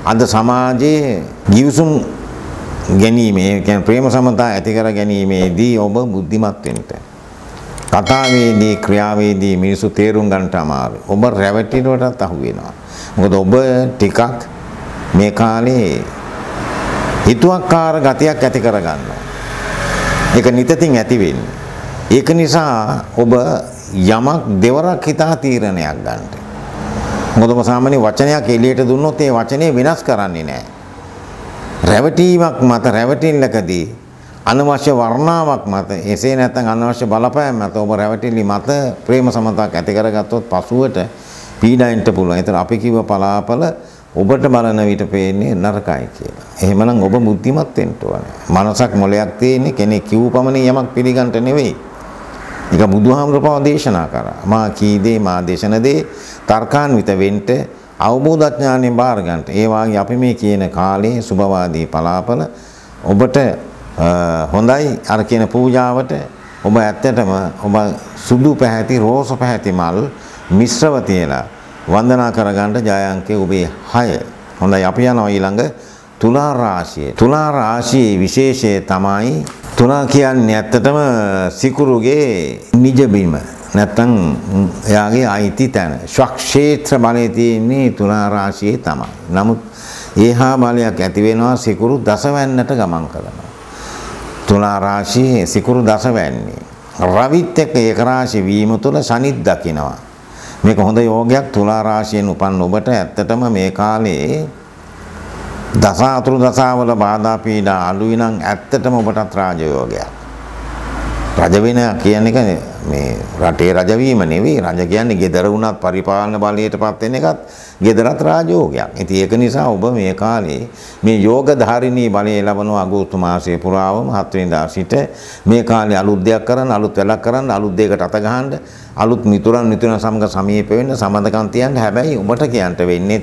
අද සමාජයේ ගිවිසුම් ගැනීමේ කියන්නේ ප්‍රේම සම්බන්ධතා ඇති කර ගැනීමේදී ඔබ බුද්ධිමත් වෙන්න. කතාවේදී ක්‍රියාවේදී මිනිසු තේරුම් ගන්නට අමාරුයි. ඔබ රැවටිලටත් අහු වෙනවා. මොකද ඔබ ටිකක් මේ කාලේ හිතුවක්කාර ගතියක් ඇති කර ගන්නවා. ඒක නිතින් ඇති වෙන්නේ. ඒක නිසා ඔබ යමක් දෙවරක් හිතා තීරණයක් ගන්න. මොකද ඔබ සාමාන්‍ය වචනයක් එළියට දුන්නොත් ඒ වචනේ වෙනස් කරන්නේ නැහැ. රැවටීමක් මත රැවටිල්ලකදී අනවශ්‍ය වර්ණාවක් මත එසේ නැත්නම් අනවශ්‍ය බලපෑම් මත ඔබ රැවටිලි මත ප්‍රේම සම්බන්ධයක් ඇති කරගත්තොත් පසුවට පීඩාවෙන්ට පුළුවන්. ඒතර අපි කිව්ව පලාපල ඔබට බලන විට පේන්නේ නරකයි කියලා. එහෙමනම් ඔබ බුද්ධිමත් වෙන්න ඕනේ. මනසක් මොලයක් තියෙන්නේ කෙනෙක් කිව්ව පමණින් යමක් පිළිගන්න නෙවෙයි. ඒක බුදුහාමුදුරුවෝ දේශනා කරා. මා කී දේ මා දේශන දේ තර්කාන්විත වෙන්න අවබෝධ ඥාණයෙන් බාර ගන්නට. ඒ වාගේ අපි මේ කියන කාලේ සුභවාදී පලාපල ඔබට හොඳයි අර කියන පූජාවට ඔබ ඇත්තටම ඔබ සුදු පැහැති රෝස පැහැති මල් මිශ්‍රව තියලා වන්දනා කරගන්න ජය අංකය ඔබේ 6. හොඳයි අපි යනවා ඊළඟ තුලා රාශිය. තුලා රාශියේ විශේෂය තමයි තුලා කියන්නේ ඇත්තටම සිකුරුගේ නිජ බිම. නැත්තම් එයාගේ අයිති තැන. ශක්ෂේත්‍ර බලයේ තියෙන්නේ තුලා රාශියේ තමයි. නමුත් ඒහා බලයක් ඇති වෙනවා සිකුරු දසවැන්නට ගමන් කරනවා. තුලා රාශියේ සිකුරු දසවැන්නේ. රවිත් එක්ක ඒක රාශි වීම තුළ ශනිත් දකිනවා. මේක හොඳ යෝගයක්. තුලා රාශියෙන් උපන් ඔබට ඇත්තටම මේ කාලේ දස අතුරු දසාවල බාධා පීඩා අඩුයි නම් ඇත්තටම ඔබටත් රාජයෝගයක්. රජ වෙන කියන එක මේ රටේ රජ වීම නෙවෙයි. රජ කියන්නේ gedara වුණත් පරිපාලන බලයටපත් වෙන එකත් gedarat රාජයෝගයක්. ඉතින් ඒක නිසා ඔබ මේ කාලේ මේ යෝග ධාරිනී බලය ලැබන අගෝස්තු මාසයේ පුරාවම 7 වෙනිදා සිට මේ කාලේ අලුත් දෙයක් කරන්න, අලුත් වැඩක් කරන්න, අලුත් දෙයකට අත ගහන්න, අලුත් මිතුරන් සමග සමීප වෙන්න, සම්බන්ධකම් තියන්න. හැබැයි ඔබට කියන්න වෙන්නේ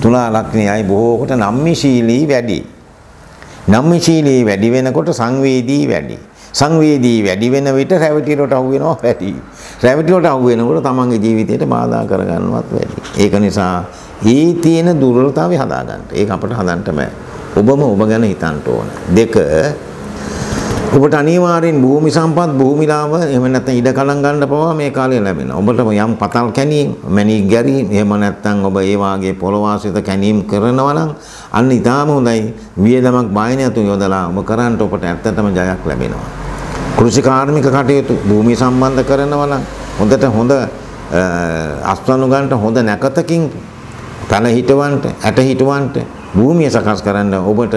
තුලා ලග්නයයි බොහෝ කොට නම්මිශීලී වැඩි. නම්මිශීලී වැඩි වෙනකොට සංවේදී වැඩි. සංවේදී වැඩි වෙන විට රැවටිලට අහු වෙනවා වැඩි. රැවටිලට අහු වෙනකොට තමන්ගේ ජීවිතයට බාධා කරගන්නවත් වැඩි. ඒක නිසා ඊ තියෙන දුර්වලතාවය හදා ගන්න. ඒක අපිට හදන්න බෑ. ඔබම ඔබ ගැන හිතන්න ඕන. දෙක ඔබට අනිවාර්යෙන් භූමි සම්පත් භූමි ලාභ එහෙම නැත්නම් ඉඩ කලම් ගන්න පවා මේ කාලේ ලැබෙනවා. ඔබට යම් පතල් කැණීම්, මැණික් ගැරීම්, එහෙම නැත්නම් ඔබ ඒ වාගේ පොළවාසිත කැණීම් කරනවා නම් අන්න ඊටාම හොඳයි. වියදමක් බාය නැතු යොදලා ඔබ කරන්ට ඔබට ඇත්තටම ජයක් ලැබෙනවා. කෘෂි කාර්මික කටයුතු භූමි සම්බන්ධ කරනවා නම් හොඳට හොඳ අස්වනු ගන්නට හොඳ නැකතකින් තන හිටවන්ට, ඇට හිටවන්ට භූමිය සකස් කරන්න ඔබට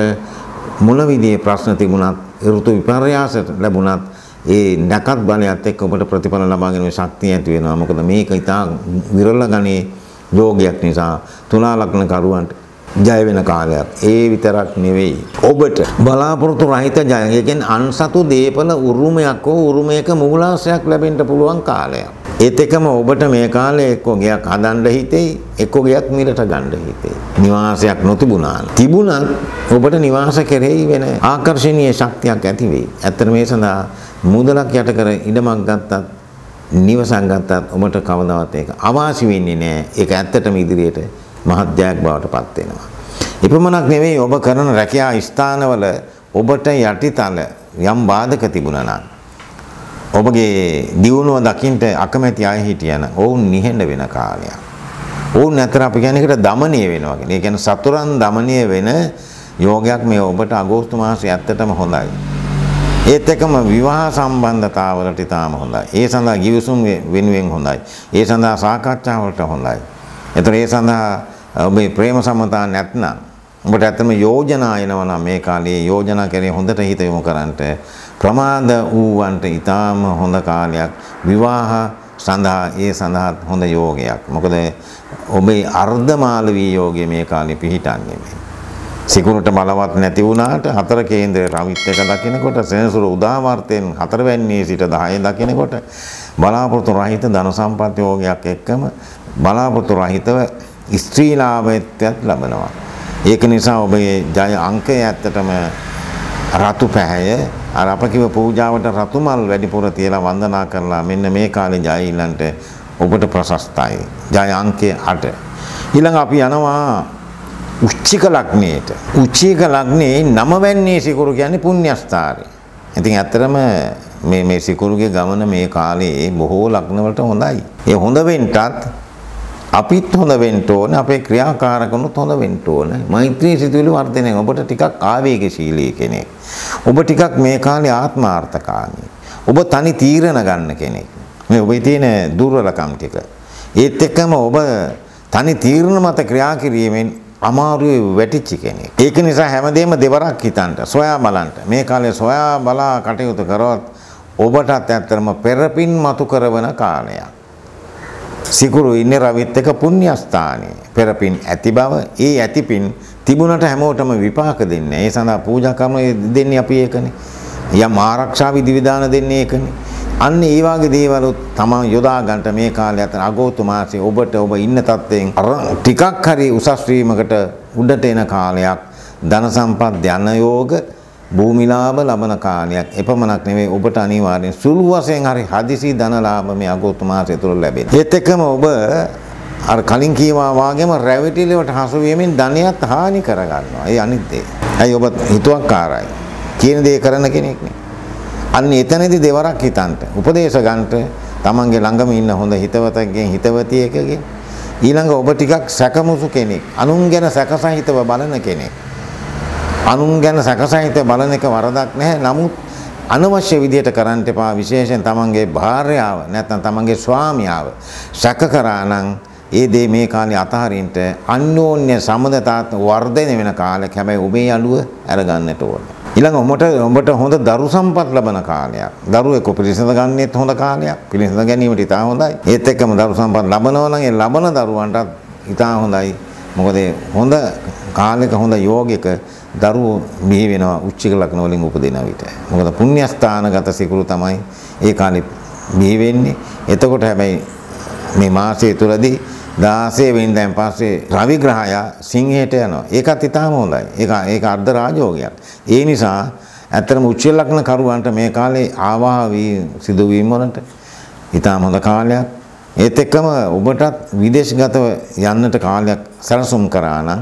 මොන විදිහේ ප්‍රශ්න තිබුණත් ඍතු විපර්යාසයට ලැබුණත් ඒ නැකත් බලයත් එක්ක ඔබට ප්‍රතිඵල ලබා ගැනීමේ ශක්තිය ඇති වෙනවා. මොකද මේක ඉතා විරල ගණේ යෝගයක් නිසා තුලා ලග්න කරුවන්ට ජය වෙන කාලයක්. ඒ විතරක් නෙවෙයි ඔබට බලාපොරොත්තු රහිත ජය. ඒ කියන්නේ අන්සතු දීපල උරුමයක් හෝ උරුමයක මූලාශ්‍රයක් ලැබෙන්න පුළුවන් කාලයක්. ඒත් එකම ඔබට මේ කාලේ එක්ක ගයක් හදන්න හිතෙයි, එක්ක ගයක් මිලට ගන්න හිතෙයි. නිවාසයක් නොතිබුණා. තිබුණත් ඔබට නිවාස කෙරෙහි වෙන ආකර්ෂණීය ශක්තියක් ඇති වෙයි. ඇත්තට මේ සඳහා මුදලක් යට කර ඉඩමක් ගත්තත්, නිවසක් ගත්තත් ඔබට කවදාවත් ඒක අවාසි වෙන්නේ නැහැ. ඒක ඇත්තටම ඉදිරියට මහත් ජයක් බවට පත් වෙනවා. එපමණක් නෙවෙයි ඔබ කරන රැකියා ස්ථානවල ඔබට යටිතල යම් බාධක තිබුණා නම් ඔබගේ දියුණුව දකින්න අකමැති අය හිටියන ඔවුන් නිහෙඬ වෙන කාලයක්. ඔවුන් අතර අපි කියන්නේ ඒකට দমনය වෙනවා කියන්නේ. ඒ කියන්නේ සතුරන් দমনය වෙන යෝගයක් මේ ඔබට අගෝස්තු මාසයේ ඇත්තටම හොඳයි. ඒත් එකම විවාහ සම්බන්ධතාවලට ඉතාම හොඳයි. ඒ සඳහා ගිවිසුම් වෙනුවෙන් හොඳයි. ඒ සඳහා සාකච්ඡාවලට හොඳයි. ඒතර ඒ සඳහා ඔබේ ප්‍රේම සම්මතා නැත්නම් ඔබට ඇත්තම යෝජනා එනවා නම් මේ කාලේ යෝජනා කරේ හොඳට හිත යොමු කරන්ට ප්‍රමාද වූවන්ට ඊටාම හොඳ කාලයක්. විවාහ සඳහා ඒ සඳහා හොඳ යෝගයක්. මොකද ඔබේ අර්ධමාලවී යෝගය මේ කාලේ පිහිටන්නේ මේ. සිකුරට බලවත් නැති වුණාට හතර කේන්ද්‍රයේ රවිත් එක දකිනකොට සෙනසුර උදාවර්තයෙන් 4 වැන්නේ සිට 10 දකිනකොට බලාපොරොත්තු රහිත ධන සම්පත් යෝගයක් එක්කම බලාපොරොත්තු රහිතව ස්ත්‍රී ලාභයත් ලැබෙනවා. ඒක නිසා ඔබේ ජය අංකය ඇත්තටම රතු පැහැය අර අප කිව්ව පූජාවට රතු මල් වැඩිපුර තියලා වන්දනා කරලා මෙන්න මේ කාලේ ජය ඊළඟට ඔබට ප්‍රශස්තයි. ජය අංකය 8. ඊළඟ අපි යනවා උච්චික ලග්නයට. උච්චික ලග්නේ 9 වැන්නේ සිකුරු කියන්නේ පුණ්‍යස්ථාරය. ඉතින් ඇත්තටම මේ සිකුරුගේ ගමන මේ කාලේ බොහෝ ලග්න වලට හොඳයි. ඒ හොඳ වෙන්නත් අපිත් හොඳ වෙන්න ඕනේ, අපේ ක්‍රියාකාරකනුත් හොඳ වෙන්න ඕනේ. මෛත්‍රී සිතුවිලි වර්ධනය. ඔබට ටිකක් ආවේගශීලී කෙනෙක්. ඔබ ටිකක් මේ කාලේ ආත්මාර්ථකාමී. ඔබ තනි තීරණ ගන්න කෙනෙක්. මේ ඔබේ තියෙන දුර්වලකම් ටික. ඒත් එක්කම ඔබ තනි තීරණ මත ක්‍රියා කිරීමෙන් අමාරුවේ වැටිච්ච කෙනෙක්. ඒක නිසා හැමදේම දෙවරක් හිතන්න, සොයා බලන්න. මේ කාලේ සොයා බලා කටයුතු කරොත් ඔබටත් ඇත්තටම පෙරපින් මතු කරවන කාලයක්. සිකුරු ඉන්නේ රවිත් එක පුණ්‍යස්ථානයේ. පෙරපින් ඇති බව, ඒ ඇතිපින් තිබුණට හැමෝටම විපාක දෙන්නේ. ඒ සඳහා පූජා කර්ම දෙන්නේ අපි ඒකනේ. යම් ආරක්ෂා විධි විධාන දෙන්නේ ඒකනේ. අන්න ඒ වගේ දේවල් තමන් යොදා ගන්නට මේ කාලය අතර අගෝස්තු මාසයේ ඔබට ඔබ ඉන්න තත්ත්වයෙන් ටිකක් හරි උසස් වීමකට උඩට එන කාලයක් ධන සම්පත් ධන යෝග භූමි ලාභ ලබන කාලයක් එපමණක් නෙවෙයි ඔබට අනිවාර්යෙන් සුළු වශයෙන් හරි හදිසි ධන ලාභ මේ අගෝස්තු මාසය තුළ ලැබෙනවා. ඒත් එක්කම ඔබ අර කලින් කියවා වාගේම රැවටිලි වලට හසු වීමෙන් ධනයත් හානි කර ගන්නවා. ඒ අනිත් දේ. ඇයි ඔබ හිතුවක්කාරයි. කියන දේ කරන කෙනෙක් නේ. අන්න එතනදී දෙවරක් හිතන්ට උපදේශ ගන්නට තමන්ගේ ළඟම ඉන්න හොඳ හිතවතෙක්ගෙන් හිතවතියකගෙන් ඊළඟ ඔබ ටිකක් සැකමුසු කෙනෙක් අනුන් ගැන සැකසහිතව බලන කෙනෙක් අනුන් ගැන සැකසහිතව බලන එක වරදක් නැහැ. නමුත් අනවශ්‍ය විදියට කරන්න එපා. විශේෂයෙන් තමන්ගේ භාර්යාව නැත්නම් තමන්ගේ ස්වාමියාව සැක කරා නම් ඒ දේ මේ කාලේ අතහරින්න අන්‍යෝන්‍ය සම්බන්ධතාවත් වර්ධනය වෙන කාලයක්. හැබැයි ඔබේ අඩුව අරගන්නට ඕන. ඊළඟ ඔබට හොඳ දරු සම්පත් ලබන කාලයක්. දරුවෙක් පිළිසඳ ගන්නෙත් හොඳ කාලයක්. පිළිසඳ ගැනීමට ඉතා හොඳයි. ඒත් එක්කම දරු සම්පත් ලබනවා නම් ඒ ලබන දරුවන්ටත් ඉතා හොඳයි. මොකද හොඳ කාලයක හොඳ යෝගයක දරුවෝ බිහි වෙනවා උච්චික ලග්න වලින් උපදින විට. මොකද පුණ්‍යස්ථානගත සිකුරු තමයි ඒ කාලේ බිහි වෙන්නේ. එතකොට හැබැයි මේ මාසය තුලදී 16 වෙනිදාන් පස්සේ රවි ග්‍රහය සිංහයට යනවා. ඒකත් ඉතාම හොඳයි. ඒක අර්ධ රාජෝගයක්. ඒ නිසා ඇත්තටම උච්ච ලග්න කරුවන්ට මේ කාලේ ආවාහ වී සිදුවීම් වලට ඉතාම හොඳ කාලයක්. ඒත් එක්කම ඔබටත් විදේශගතව යන්නට කාලයක් සැලසුම් කරා නම්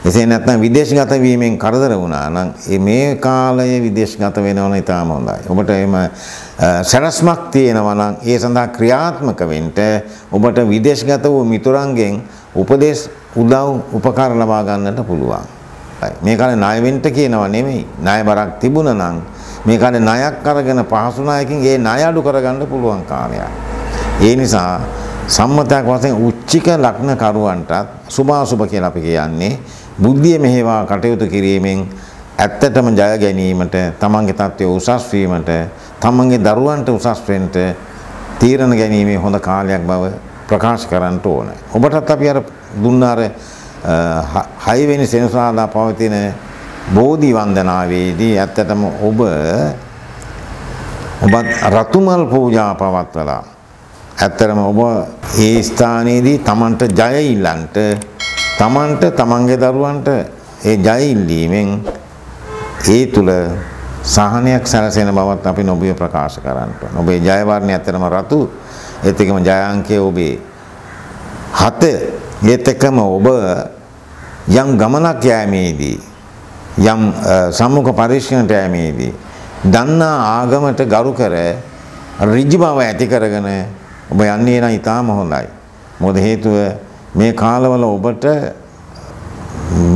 එසේ නැත්නම් විදේශගත වීමෙන් කරදර වුණා නම් මේ කාලයේ විදේශගත වෙනවන ඉතාම හොඳයි. ඔබට එහෙම සැලැස්මක් තියෙනවා නම් ඒ සඳහා ක්‍රියාත්මක වෙන්න ඔබට විදේශගත වූ මිතුරන්ගෙන් උපදේශ උදව් උපකාර ලබා ගන්නට පුළුවන්. මේ කාලේ ණය වෙන්න කියනවා නෙමෙයි. ණය බරක් තිබුණා නම් මේ කාලේ ණයක් අරගෙන පහසු ණයකින් ඒ ණය අඩු කරගන්න පුළුවන් කාලයක්. ඒ නිසා සම්මතයක් වශයෙන් උච්චික ලග්න කරුවන්ටත් සුභාසුභ කියලා අපි කියන්නේ බුද්ධිය මෙහෙවා කටයුතු කිරීමෙන් ඇත්තටම ජය ගැනීමට තමන්ගේ තත්ත්වය උසස් වීමට තමන්ගේ දරුවන්ට උසස් වෙන්න තීරණ ගැනීමේ හොඳ කාලයක් බව ප්‍රකාශ කරන්න ඕන. ඔබටත් අපි අර දුන්නාර 6 වෙනි සෙනසුරාදා පවතින බෝධි වන්දනාවේදී ඇත්තටම ඔබත් රතුමල් පූජා පවත්වලා ඇත්තටම ඔබ ඒ ස්ථානයේදී තමන්ට ජය ඉල්ලන්ට තමන්ට තමන්ගේ දරුවන්ට ඒ ජය ඉල්ලීමෙන් ඒ තුල සහනයක් සැලසෙන බවත් අපි ඔබේ ප්‍රකාශ කරන්න ඕන. ඔබේ ජය වර්ණය ඇත්තටම රතු. ඒත් එක්කම ජය අංකය ඔබේ 7. ඒත් එක්කම ඔබ යම් ගමනක් යෑමේදී යම් සම්මුඛ පරීක්ෂණයට යෑමේදී දන්නා ආගමට ගරු කර ඍජු බව ඇති කරගෙන ඔබ යන්නේ නම් ඊටාම හොඳයි. මොකද හේතුව මේ කාලවල ඔබට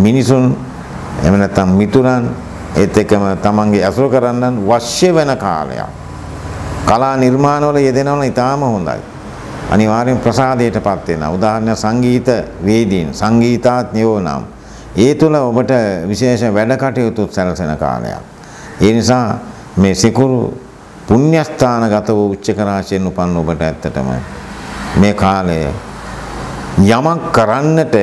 මිනිසුන් එහෙම නැත්නම් මිතුරන් ඒත් එක්කම තමන්ගේ අසුර කරන්නන් වශ්‍ය වෙන කාලයක්. කලා නිර්මාණවල යෙදෙනවන ඊටාම හොඳයි. අනිවාර්යෙන් ප්‍රසාදයටපත් වෙනවා. උදාහරණ සංගීත වේදීන් සංගීතාඥයෝ නම් ඒ තුල ඔබට විශේෂ වැඩ කටයුතු සැලසෙන කාලයක්. ඒ නිසා මේ සිකුරු පුණ්‍යස්ථානගත වූ උච්චක රාශියෙන් උපන් ඔබට ඇත්තටම මේ කාලය යමක් කරන්නට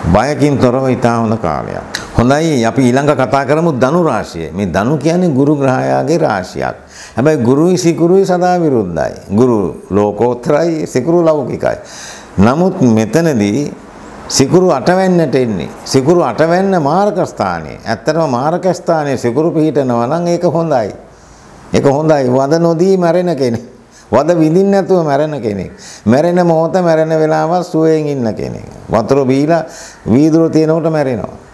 බයකින් තොරව ඉතා හොඳ කාලයක්. හොඳයි අපි ඊළඟ කතා කරමු ධනු රාශිය. මේ ධනු කියන්නේ ගුරු ග්‍රහයාගේ රාශියක්. හැබැයි ගුරුයි සිකුරුයි සදා විරුද්ධයි. ගුරු ලෝකෝත්තරයි සිකුරු ලෞකිකයි. නමුත් මෙතනදී සිකුරු අටවැන්නට එන්නේ. සිකුරු අටවැන්න මාරක ස්ථානයේ. ඇත්තටම මාරක ස්ථානයේ සිකුරු පිහිටනවා නම් ඒක හොඳයි. ඒක හොඳයි. වද නොදී මැරෙන කෙනෙක්. වද විඳින්න නැතුව මැරෙන කෙනෙක්. මැරෙන මොහොත මැරෙන වෙලාව සුවයෙන් ඉන්න කෙනෙක්. වතුර බීලා වීදුරු තියෙනකොට මැරෙනවා.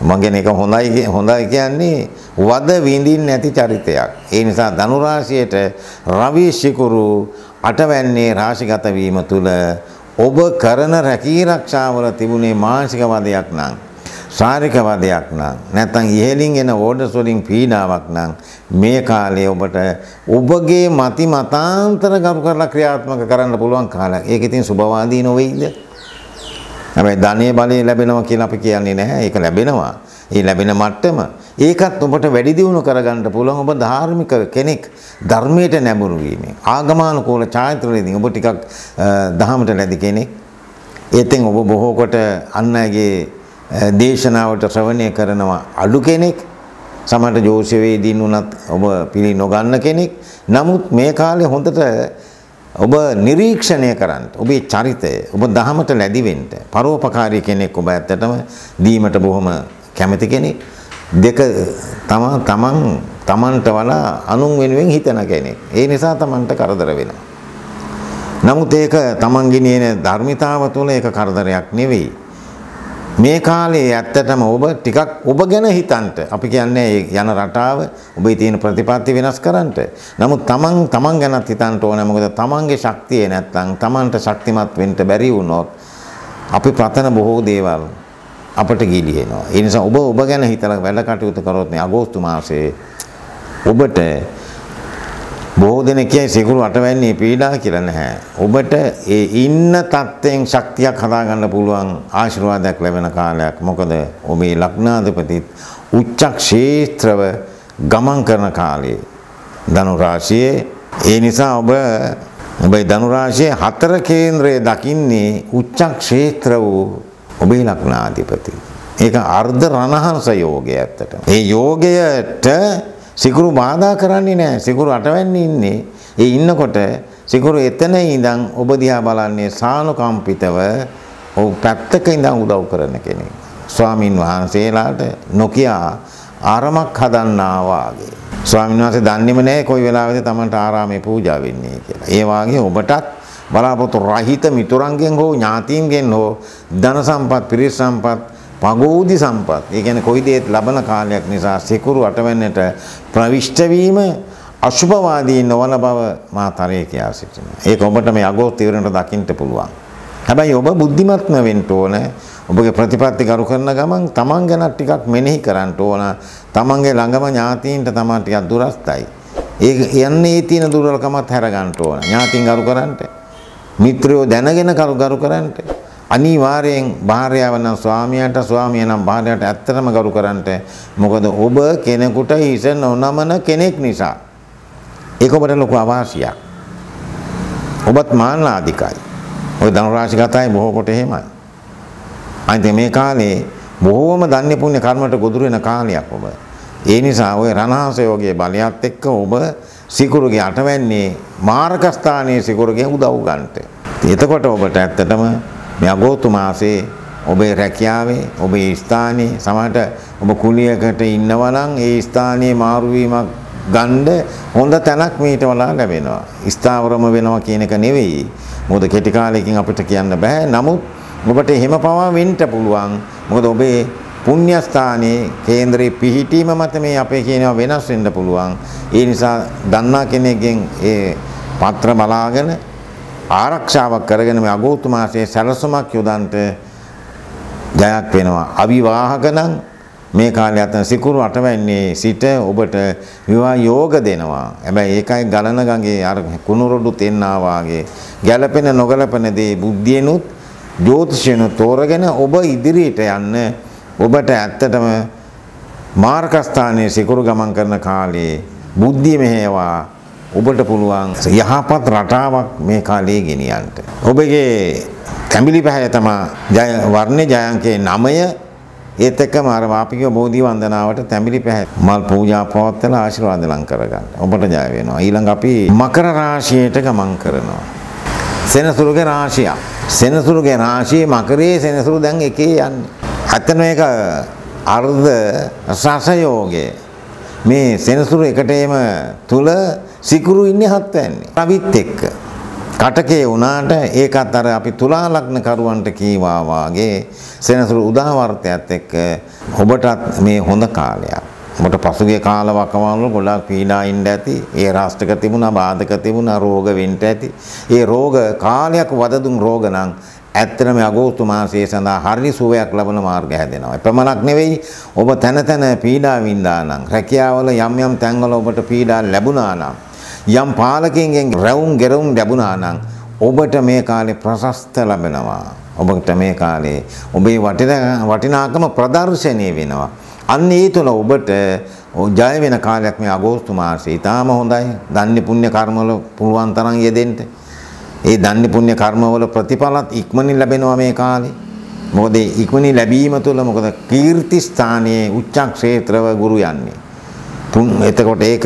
මගෙන් එක හොඳයි කියන්නේ වද විඳින්න නැති චරිතයක්. ඒ නිසා ධනු රාශියට රවි සිකුරු අටවැන්නේ රාශිගත වීම තුල ඔබ කරන රැකී ආරක්ෂාවල තිබුණේ මානසික වදයක් නම් ශාරීරික වදයක් නම් නැත්නම් ඉහළින් එන ඕඩර්ස් වලින් පීඩාවක් නම් මේ කාලේ ඔබට ඔබගේ මති මතාන්තර ගරු කරලා ක්‍රියාත්මක කරන්න පුළුවන් කාලයක්. ඒක ඉතින් සුබවාදී නොවේද? හැබැයි ධනෙ බලය ලැබෙනවා කියලා අපි කියන්නේ නැහැ. ඒක ලැබෙනවා. ඒ ලැබෙන මට්ටම ඒකත් ඔබට වැඩි දියුණු කරගන්න පුළුවන්. ඔබ ධාර්මික කෙනෙක් ධර්මයට නැඹුරු වීමෙන් ආගමානුකූල චාරිත්‍රවලදී ඔබ ටිකක් දහමට ලැබි කෙනෙක්. ඒතෙන් ඔබ බොහෝ කොට අන් අයගේ දේශනාවට ශ්‍රවණය කරනවා අඩු කෙනෙක්. සමහරට ජෝතිෂවේදීන් උනත් ඔබ පිළි නොගන්න කෙනෙක්. නමුත් මේ කාලේ හොඳට ඔබ නිරීක්ෂණය කරන්න. ඔබේ චරිතය ඔබ දහමට ලැබි වෙන්න. පරෝපකාරී කෙනෙක් ඔබ ඇත්තටම දීමට බොහොම කැමති කෙනෙක්. දෙක තමන්ට වඩා අනුන් වෙනුවෙන් හිතන කෙනෙක්. ඒ නිසා තමන්ට කරදර වෙනවා. නමුත් ඒක තමන්ගේ නියන ධර්මිතාව තුළ ඒක කරදරයක් නෙවෙයි. මේ කාලේ ඇත්තටම ඔබ ටිකක් ඔබ ගැන හිතන්ට. අපි කියන්නේ යන රටාව ඔබේ තියෙන ප්‍රතිපත්ති වෙනස් කරන්නට. නමුත් තමන් ගැනත් හිතන්න ඕනේ. මොකද තමන්ගේ ශක්තිය නැත්තම් තමන්ට ශක්තිමත් වෙන්න බැරි වුණොත් අපි ප්‍රතන බොහෝ දේවල් අපට ගිලිහෙනවා. ඒ නිසා ඔබ ගැන හිතලා වැඩ කටයුතු කරොත් මේ අගෝස්තු මාසයේ ඔබට බොහෝ දෙනෙක් කියයි සිකුරු අටවැන්නේ පීඩා කියලා නැහැ. ඔබට ඒ ඉන්න තත්ත්වයෙන් ශක්තියක් හදාගන්න පුළුවන් ආශිර්වාදයක් ලැබෙන කාලයක්. මොකද ඔබේ ලග්නාධිපතිත් උච්ච ක්ෂේත්‍රව ගමන් කරන කාලයේ ධනු රාශියේ. ඒ නිසා ඔබේ ධනු රාශියේ 4 කේන්ද්‍රයේ දකින්නේ උච්ච ක්ෂේත්‍ර වූ ඔබේ ලග්නාධිපති. ඒක අර්ධ රණහංස යෝගය ඇත්තට. ඒ යෝගයට සිකුරු බාධා කරන්නේ නැහැ. සිකුරු අටවැන්නේ ඉන්නේ. ඒ ඉන්නකොට සිකුරු එතන ඉඳන් ඔබ දිහා බලන්නේ සානුකම්පිතව ඔව් පැත්තක ඉඳන් උදව් කරන කෙනෙක්. ස්වාමින් වහන්සේලාට නොකියා ආරමක් හදන්නා වාගේ. ස්වාමින් වහන්සේ දන්නේම නැහැ කොයි වෙලාවෙද Tamanට ආරාමේ පූජා වෙන්නේ කියලා. ඒ වාගේ ඔබටත් බලාපොරොත්තු රහිත මිතුරන්ගෙන් හෝ ඥාතීන්ගෙන් හෝ ධන සම්පත්, පිරිස් සම්පත්, පගෝදි සම්පත්. ඒ කියන්නේ කොයි දේත් ලබන කාලයක් නිසා සිකුරු අටවැන්නට ප්‍රවිෂ්ඨ වීම අශුභවාදී නොවන බව මා තරයේ කියා සිටිනවා. ඒක ඔබට මේ අගෝස්තු ඉවරනට දකින්න පුළුවන්. හැබැයි ඔබ බුද්ධිමත්ම වෙන්න ඕන. ඔබගේ ප්‍රතිපත්ති කරු කරන ගමන් තමන් ගැන ටිකක් මෙනෙහි කරන්න ඕන. තමන්ගේ ළඟම ඥාතීන්ට තමන් ටිකක් දුරස්තයි. ඒ යන්නේ තියෙන දුර්වලකමත් හැර ගන්න ඕන. ඥාතීන් කරු කරන්න. මිත්‍රයෝ දැනගෙන කරු කරන්න. අනිවාර්යෙන් භාර්යාව නම් ස්වාමියාට, ස්වාමියා නම් භාර්යාවට ඇත්තටම කරු කරන්න. මොකද ඔබ කෙනෙකුට හිස නොනමන කෙනෙක් නිසා. ඒක ඔබට ලොකු අවාසියක්. ඔබත් මාන්නාධිකයි. ඔය ධනු රාශි කතාවේ බොහෝ කොට එහෙමයි. අනිත් මේ කාලේ බොහෝම ධන්‍ය පුණ්‍ය කර්මයට ගොදුරු වෙන කාලයක් ඔබ. ඒ නිසා ඔය රණහංස යෝගයේ බලයත් එක්ක ඔබ සිකුරුගේ අටවැන්නේ මාර්ග ස්ථානයේ සිකුරුගේ උදව් ගන්නට. එතකොට ඔබට ඇත්තටම මේ අගෝස්තු මාසයේ ඔබේ රැකියාවේ ඔබේ ස්ථානයේ සමහරට ඔබ කුලියකට ඉන්නවා නම් ඒ ස්ථානයේ මාරු වීමක් ගන්න හොඳ තැනක් මීට වඩා ලැබෙනවා. ස්ථාවරම වෙනවා කියන එක නෙවෙයි. මොකද කෙටි කාලයකින් අපිට කියන්න බෑ. නමුත් ඔබට එහෙම පවා වෙන්න පුළුවන්. මොකද ඔබේ පුණ්‍ය ස්ථානයේ කේන්දරේ පිහිටීම මත මේ අපේ කියනවා වෙනස් වෙන්න පුළුවන්. ඒ නිසා දන්නා කෙනෙක්ගෙන් ඒ පත්‍ර බලාගෙන ආරක්ෂාවක් කරගෙන මේ අගෝස්තු මාසයේ සැලසුමක් යොදන්නට ජයක් වෙනවා. අවිවාහක නම් මේ කාලේ අතන සිකුරු අටවැන්නේ සිට ඔබට විවාහ යෝග දෙනවා. හැබැයි ඒකයි ගලන ගඟේ අර කුණුරොඩු තෙන්නා වාගේ ගැළපෙන නොගැළපෙන දේ බුද්ධියනොත් ජ්‍යොතිෂයනොත් තෝරගෙන ඔබ ඉදිරියට යන්න ඔබට ඇත්තටම මාර්ගස්ථානයේ සිකුරු ගමන් කරන කාලේ බුද්ධිය මෙහෙවා ඔබට පුළුවන් යහපත් රටාවක් මේ කාලේ ගෙනියන්න. ඔබගේ තැඹිලි පැහැය තමයි වර්ණේ ජයංකේ 9 ඒත් එක්කම අර වාපිකව බෝධි වන්දනාවට තැඹිලි පැහැ මල් පූජා පවත්වලා ආශිර්වාද ලං කරගන්න. ඔබට ජය වෙනවා. ඊළඟ අපි මකර රාශියට ගමන් කරනවා. සෙනසුරුගේ රාශිය. සෙනසුරුගේ රාශියේ මකරයේ සෙනසුරු දැන් එකේ යන්නේ. අතන මේක අර්ධ රසයෝගය. මේ සෙනසුරු එකටේම තුල සිකුරු ඉන්නේ 7 වෙන්නේ. රවිත් එක්ක. කටකේ වුණාට ඒකත් අර අපි තුලා ලග්න කරුවන්ට කීවා වාගේ සෙනසුරු උදාවර්තයත් එක්ක ඔබටත් මේ හොඳ කාලයක්. ඔබට පසුගිය කාල වකවානුවල ගොඩාක් පීඩා ඉන්න ඇති. ඒ රාෂ්ටක තිබුණා, බාධක තිබුණා, රෝග වෙන්න ඇති. ඒ රෝග කාලයක් වදදුන් රෝග නම් ඇත්තටම අගෝස්තු මාසයේ සඳහා හරි සුවයක් ලබන මාර්ග හැදෙනවා. එපමණක් නෙවෙයි ඔබ තන තන පීඩා වින්දා නම් රැකියාවල යම් තැන්වල ඔබට පීඩා ලැබුණා නම් යම් පාලකයන්ගෙන් රැවුම් ගෙරවුම් ලැබුණා නම් ඔබට මේ කාලේ ප්‍රශස්ත ලැබෙනවා. ඔබට මේ කාලේ ඔබේ වටිනාකම ප්‍රදර්ශනය වෙනවා. අන්න ඒ තුළ ඔබට ජය වෙන කාලයක් මේ අගෝස්තු මාසයේ. ඊටාම හොඳයි. දන්නේ පුණ්‍ය කර්මවල පුළුවන් තරම් යෙදෙන්න. ඒ දන්නේ පුණ්‍ය කර්මවල ප්‍රතිඵලත් ඉක්මනින් ලැබෙනවා මේ කාලේ. මොකද ඉක්මනින් ලැබීම තුළ මොකද කීර්ති ස්ථානයේ උච්ච ක්ෂේත්‍රව ගුරු යන්නේ. එතකොට ඒක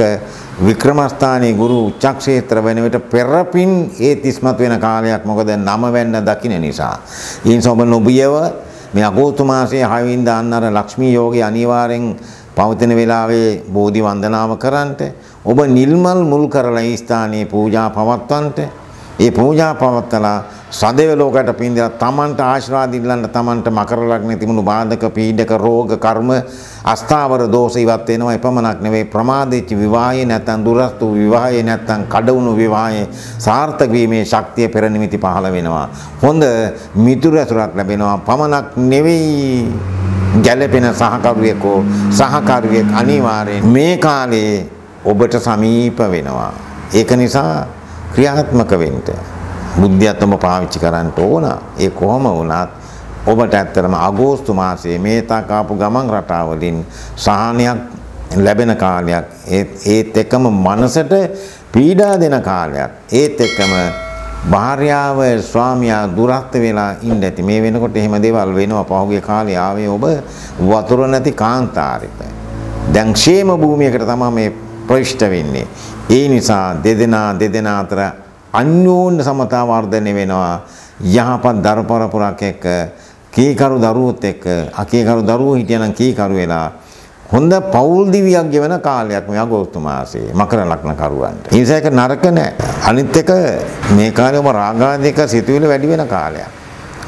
වික්‍රමස්ථානයේ ගුරු උච්චක්ෂේත්‍ර වෙන විට පෙරපින් ඒ තිස්මත් වෙන කාලයක්. මොකද නම වෙන්න දකින්න නිසා. ඊන් සොබ නොබියව මේ අගෝස්තු මාසයේ 6 වෙනිදා අන්න අර ලක්ෂ්මී යෝගී අනිවාර්යෙන් පවතින වෙලාවේ බෝධි වන්දනාව කරන්ට ඔබ නිල්මල් මුල් කරලා ඒ ස්ථානයේ පූජා පවත්වන්නට. ඒ පූජා පවත්වලා සදේව ලෝකයට පින්දලා තමන්ට ආශිර්වාද ඉල්ලන්න. තමන්ට මකර ලග්නේ තිබුණු බාධක පීඩක රෝග කර්ම අස්ථාවර දෝෂ ඉවත් වෙනවා. එපමණක් නෙවෙයි ප්‍රමාදිත විවාහය නැත්නම් දුරස්ත විවාහය නැත්නම් කඩවුණු විවාහය සාර්ථක වීමේ ශක්තිය පෙර නිමිති පහළ වෙනවා. හොඳ මිතුරු ඇසුරක් ලැබෙනවා. පමණක් නෙවෙයි ගැළපෙන සහකරුවෙක් අනිවාර්යෙන් මේ කාලේ ඔබට සමීප වෙනවා. ඒක නිසා ක්‍රියාත්මක වෙන්න බුද්ධියත්ම පාවිච්චි කරන්න ඕන. ඒ කොහොම වුණත් ඔබට ඇත්තටම අගෝස්තු මාසයේ මේ තාක් ආපු ගමන් රටාවලින් සහනයක් ලැබෙන කාලයක්. ඒත් එක්කම මනසට පීඩා දෙන කාලයක්. ඒත් එක්කම භාර්යාව ස්වාමියා දුරස්ත වෙලා ඉන්න ඇති. මේ වෙනකොට එහෙම දේවල් වෙනවා. පහුගිය කාලේ ආවේ ඔබ වතුර නැති කාන්තාරයක. දැන් ക്ഷേම භූමියකට තමයි මේ ප්‍රවිෂ්ඨ වෙන්නේ. ඒ නිසා දෙදෙනා අතර අන්‍යෝන්‍ය සමතා වර්ධනය වෙනවා. යහපත් දරපරපුරක් එක්ක කීකරු දරුවොත් එක්ක අකීකරු දරුවෝ හිටියනම් කීකරු වෙලා හොඳ පෞල් දිවියක් ගෙවන කාලයක් මේ අගෝස්තු මාසයේ මකර ලග්න කරුවන්ට. ඒ නිසා ඒක නරක නෑ. අනිත් එක මේ කාලේ ඔබ රාගාදික සිතුවිලි වැඩි වෙන කාලයක්.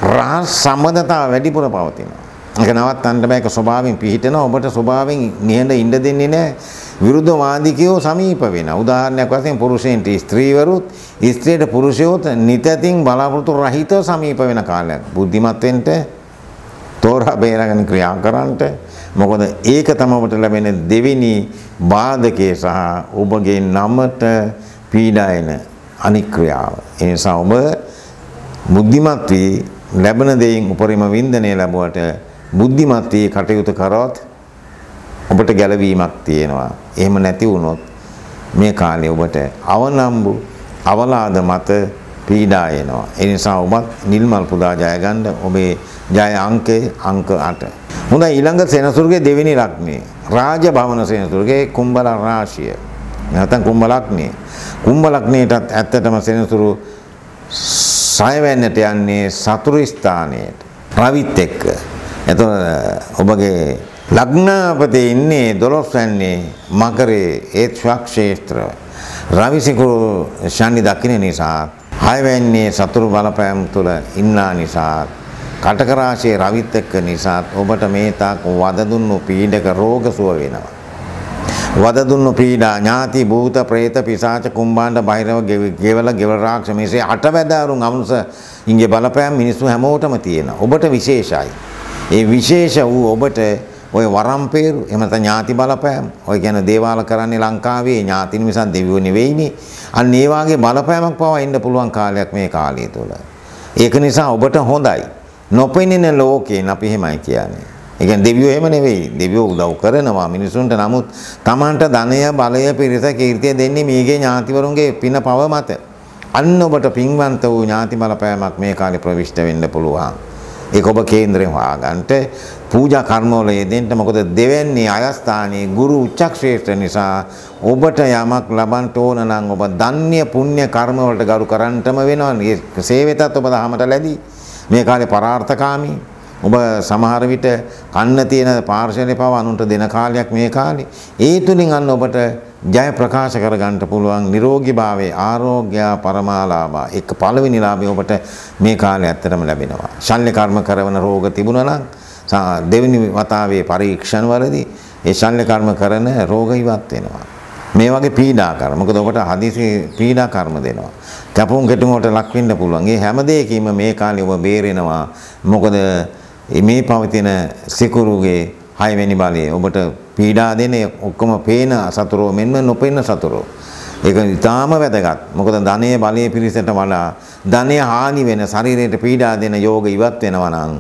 රහස් සම්බන්ධතාව වැඩිපුර පවතිනවා. ඒක නවත්තන්න බෑ. ඒක ස්වභාවයෙන් පිහිටනවා. ඔබට ස්වභාවයෙන් නිහඬ ඉන්න දෙන්නේ නෑ. විරුද්ධවාදිකයෝ සමීප වෙනවා. උදාහරණයක් වශයෙන් පුරුෂයන්ට ස්ත්‍රීවරුත් ස්ත්‍රියට පුරුෂයෝත් නිතතින් බලාපොරොත්තු රහිතව සමීප වෙන කාලයක්. බුද්ධිමත් වෙන්න තෝරා බේරගෙන ක්‍රියා කරන්නට. මොකද ඒක තමයි ඔබට ලැබෙන දෙවෙනි බාධකයේ සහ ඔබගේ නමට පීඩා එන අනික් ක්‍රියාව. ඒ නිසා ඔබ බුද්ධිමත් වී ලැබෙන දෙයින් උපරිම වින්දනය ලැබුවට බුද්ධිමත් වී කටයුතු කරොත් ඔබට ගැලවීමක් තියෙනවා. එහෙම නැති වුණොත් මේ කාලේ ඔබට අවනම්බු අවලාද මත පීඩා එනවා. ඒ නිසා ඔබත් නිල්මල් පුදා ජය ගන්න. ඔබේ ජය අංකය අංක 8. හොඳයි ඊළඟ සෙනසුරුගේ දෙවෙනි ලග්නේ රාජ භවන සෙනසුරුගේ කුම්භ රාශිය. නැත්නම් කුම්භ ලග්නේ. කුම්භ ලග්නේටත් ඇත්තටම සෙනසුරු 6 වෙනිට යන්නේ සතුරු ස්ථානයට. රවිත් එක්ක. එතකොට ඔබගේ ලග්නාපති ඉන්නේ 12 වෙන්නේ මකරේ ඒත් ශක්ෂේත්‍ර. රවිසිකුරු ශනි දකින්න නිසා 6 වෙන්නේ සතුරු බලපෑම් තුල ඉන්නා නිසා කටක රාශියේ රවිත් එක්ක නිසා ඔබට මේ තාක් වද දුන්නු පීඩක රෝග සුව වෙනවා. වද දුන්නු පීඩා ඥාති භූත പ്രേත පිසාච කුම්භාණ්ඩ බයිරව ගෙවල රාක්ෂ මේසේ අටවැදාරුන් අමනුෂ ඉංගේ බලපෑම් මිනිස්සු හැමෝටම තියෙනවා. ඔබට විශේෂයි. ඒ විශේෂ වූ ඔබට ඔය වරම්පේරු එහෙම නැත්නම් ඥාති බලපෑම් ඔය කියන දේවාල කරන්නේ ලංකාවේ ඥාතින් මිසක් දෙවියෝ නෙවෙයිනේ. අන්න ඒ වාගේ බලපෑමක් පවා එන්න පුළුවන් කාලයක් මේ කාලය තුල. ඒක නිසා ඔබට හොඳයි. නොපෙනෙන ලෝකයෙන් අපි එහෙමයි කියන්නේ. ඒ කියන්නේ දෙවියෝ එහෙම නෙවෙයි. දෙවියෝ උදව් කරනවා මිනිසුන්ට. නමුත් Tamanට ධනය බලය පිරිස කීර්තිය දෙන්නේ මේගේ ඥාතිවරුන්ගේ පින පව මත. අන්න ඔබට පින්වන්ත වූ ඥාති බලපෑමක් මේ කාලේ ප්‍රවිෂ්ඨ වෙන්න පුළුවන්. ඒක ඔබ කේන්දරයෙන් හොයාගන්නට පූජා කර්මවල යෙදෙන්න. මොකද දෙවැන්නේ අයස්ථානයේ ගුරු උච්චක්ෂේත්‍ර නිසා ඔබට යමක් ලබන්න ඕන නම් ඔබ ධන්‍ය පුණ්‍ය කර්ම වලට ගරු කරන්නටම වෙනවා. මේ සේවෙතත් ඔබ දහමට ලැබී මේ කාලේ පරාර්ථකාමී. ඔබ සමහර විට කන්න තියෙන පාර්ශවයේ පව අනුන්ට දෙන කාලයක් මේ කාලේ. ඒ තුලින් අන්න ඔබට ජය ප්‍රකාශ කර ගන්නට පුළුවන්. නිරෝගීභාවයේ ආරෝග්‍ය පරමාලාභා එක පළවෙනි ලාභය ඔබට මේ කාලේ ඇත්තටම ලැබෙනවා. ශල්‍ය කර්ම කරන රෝග තිබුණා නම් දෙවෙනි වතාවේ පරීක්ෂණ වලදී ඒ ශල්‍ය කර්ම කරන රෝග ඉවත් වෙනවා. මේ වගේ පීඩා කර්ම. මොකද ඔබට හදිසි පීඩා කර්ම දෙනවා. කැපුම් ගැටුම් වලට ලක් වෙන්න පුළුවන්. ඒ හැම දෙයකින්ම මේ කාලේ ඔබ බේරෙනවා. මොකද මේ පවතින සිකුරුගේ 6 වෙනි බලය ඔබට පීඩා දෙන ඔක්කොම පේන සතුරෝ මෙන්න නොපෙනෙන සතුරෝ. ඒක ඉතාම වැදගත්. මොකද ධනය බලයේ පිරිසට වඩා ධනය හානි වෙන ශරීරයට පීඩා දෙන යෝග ඉවත් වෙනවා නම්